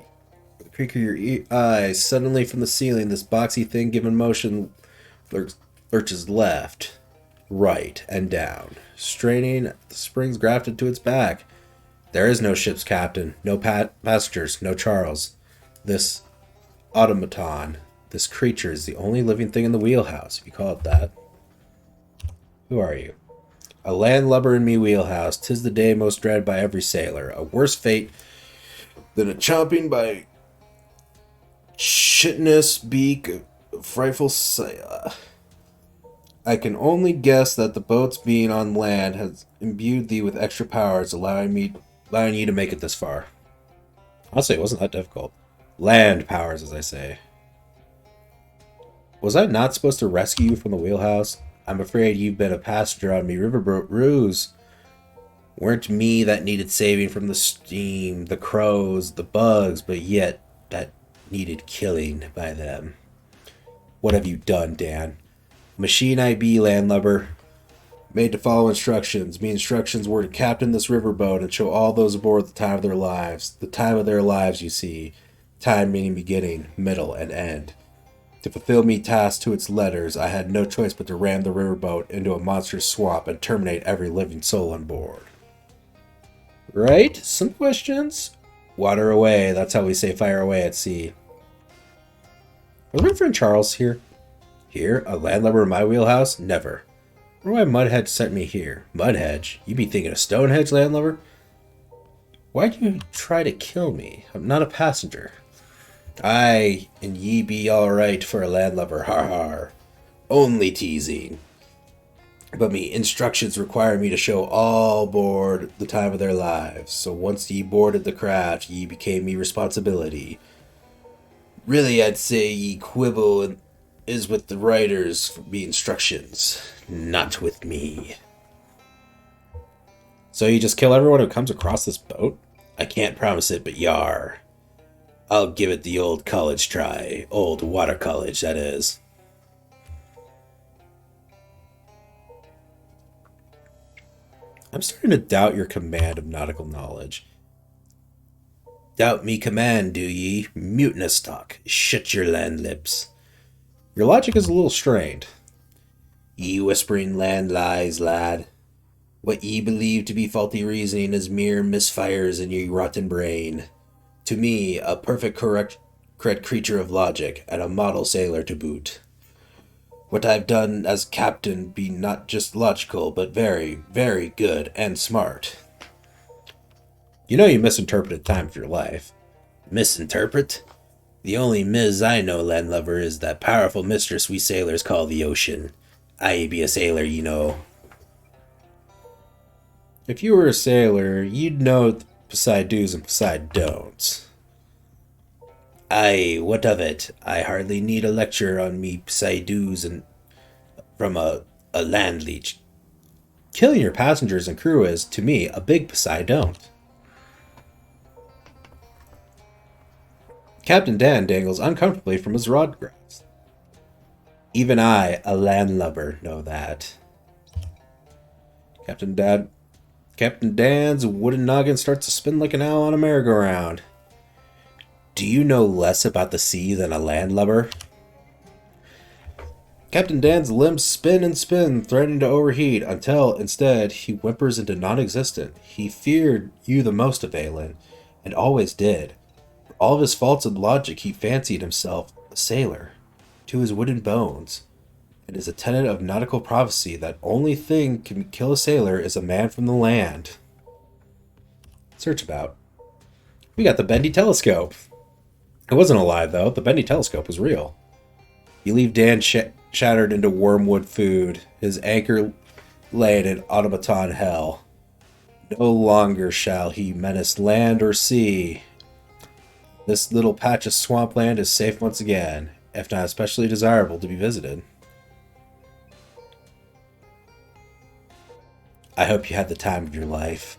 your eyes. Suddenly from the ceiling, this boxy thing given motion lurches left, right, and down. Straining, the springs grafted to its back. There is no ship's captain, no passengers, no Charles. This automaton, this creature is the only living thing in the wheelhouse, if you call it that. Who are you? A landlubber in me wheelhouse, 'tis the day most dread by every sailor. A worse fate than a chomping by chitinous beak of frightful sailor. I can only guess that the boat's being on land has imbued thee with extra powers, allowing you to make it this far. Honestly, it wasn't that difficult. Land powers, as I say. Was I not supposed to rescue you from the wheelhouse? I'm afraid you've been a passenger on me riverboat ruse. Weren't me that needed saving from the steam, the crows, the bugs, but yet that needed killing by them. What have you done, Dan? Machine I be, landlubber. Made to follow instructions. Me instructions were to captain this riverboat and show all those aboard the time of their lives. The time of their lives, you see. Time meaning beginning, middle, and end. To fulfill me task to its letters, I had no choice but to ram the riverboat into a monstrous swamp and terminate every living soul on board. Right? Some questions? Water away. That's how we say fire away at sea. Was my friend Charles here? Here? A landlubber in my wheelhouse? Never. Why Mudhedge sent me here? Mudhedge? You be thinking of Stonehenge, landlubber? Why'd you try to kill me? I'm not a passenger. Aye, and ye be all right for a landlubber, har har. Only teasing. But me instructions require me to show all board the time of their lives. So once ye boarded the craft, ye became me responsibility. Really, I'd say ye quibble is with the writers for me instructions, not with me. So you just kill everyone who comes across this boat? I can't promise it, but yar. I'll give it the old college try. Old water college, that is. I'm starting to doubt your command of nautical knowledge. Doubt me command, do ye? Mutinous talk. Shut your land lips. Your logic is a little strained. Ye whispering land lies, lad. What ye believe to be faulty reasoning is mere misfires in your rotten brain. To me, a perfect correct creature of logic, and a model sailor to boot. What I've done as captain be not just logical, but very, very good and smart. You know you misinterpreted time of your life. Misinterpret? The only Ms. I know, landlubber, is that powerful mistress we sailors call the ocean. I be a sailor, you know. If you were a sailor, you'd know the beside do's and beside don'ts. Aye, what of it? I hardly need a lecture on me beside do's and from a land leech. Killing your passengers and crew is, to me, a big beside don't. Captain Dan dangles uncomfortably from his rod grasp. Even I, a landlubber, know that. Captain Dan's wooden noggin starts to spin like an owl on a merry-go-round. Do you know less about the sea than a landlubber? Captain Dan's limbs spin and spin, threatening to overheat, until, instead, he whimpers into non-existent. He feared you the most, Avalan, and always did. For all of his faults and logic, he fancied himself a sailor, to his wooden bones. It is a tenet of nautical prophecy that only thing can kill a sailor is a man from the land. Search about. We got the bendy telescope. It wasn't alive, though. The bendy telescope was real. You leave Dan shattered into wormwood food, his anchor laid in automaton hell. No longer shall he menace land or sea. This little patch of swampland is safe once again, if not especially desirable to be visited. I hope you had the time of your life.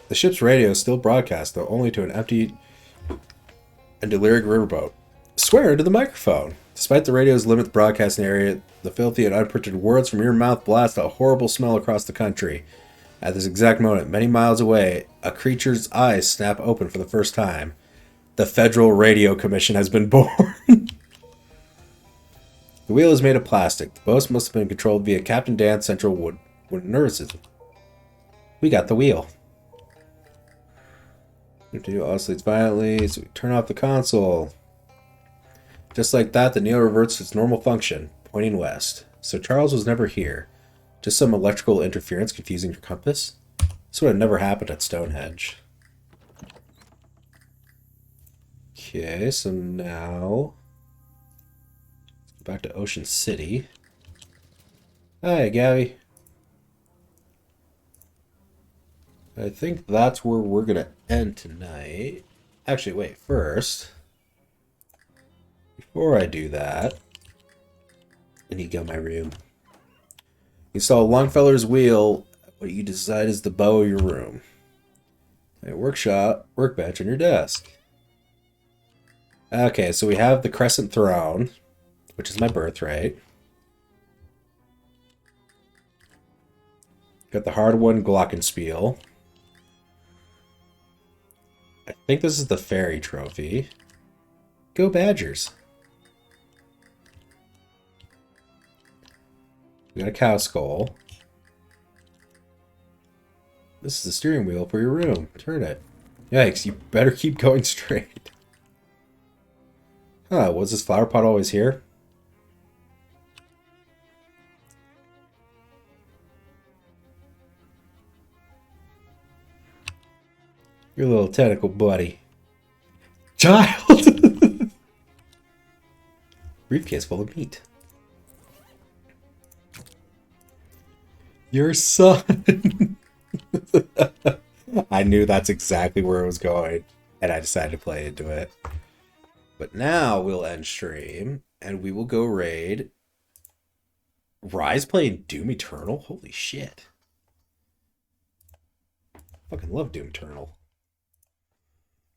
The ship's radio still broadcasts, though only to an empty and delirious riverboat. Swear into the microphone. Despite the radio's limited broadcasting area, the filthy and unprinted words from your mouth blast a horrible smell across the country. At this exact moment, many miles away, a creature's eyes snap open for the first time. The Federal Radio Commission has been born. The wheel is made of plastic. The boat must have been controlled via Captain Dan's central wooden nervous system. We got the wheel. Continue oscillates violently, so we turn off the console. Just like that, the needle reverts to its normal function, pointing west. So Charles was never here. Just some electrical interference confusing your compass? This would have never happened at Stonehenge. Okay, so now back to Ocean City. Hi, Gabby. I think that's where we're going to end tonight. Actually, wait, first, Before I do that, I need to go to my room. Install Longfellow's wheel. What you decide is the bow of your room. A workshop, workbench on your desk. Okay, so we have the Crescent Throne, which is my birthright. Got the hard-won Glockenspiel. I think this is the Fairy Trophy. Go Badgers. We got a cow skull. This is the steering wheel for your room. Turn it. Yikes, you better keep going straight. Huh, was this flower pot always here? Your little tentacle buddy. Child! Briefcase full of meat. Your son! I knew that's exactly where it was going, and I decided to play into it. But now we'll end stream, and we will go raid. Rise playing Doom Eternal? Holy shit. Fucking love Doom Eternal.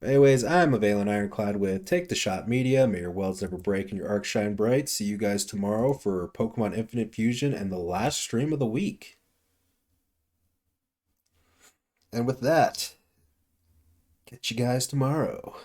Anyways, I'm Avalan Ironclad with Take the Shot Media. May your wells never break and your arc shine bright. See you guys tomorrow for Pokemon Infinite Fusion and the last stream of the week. And with that, catch you guys tomorrow.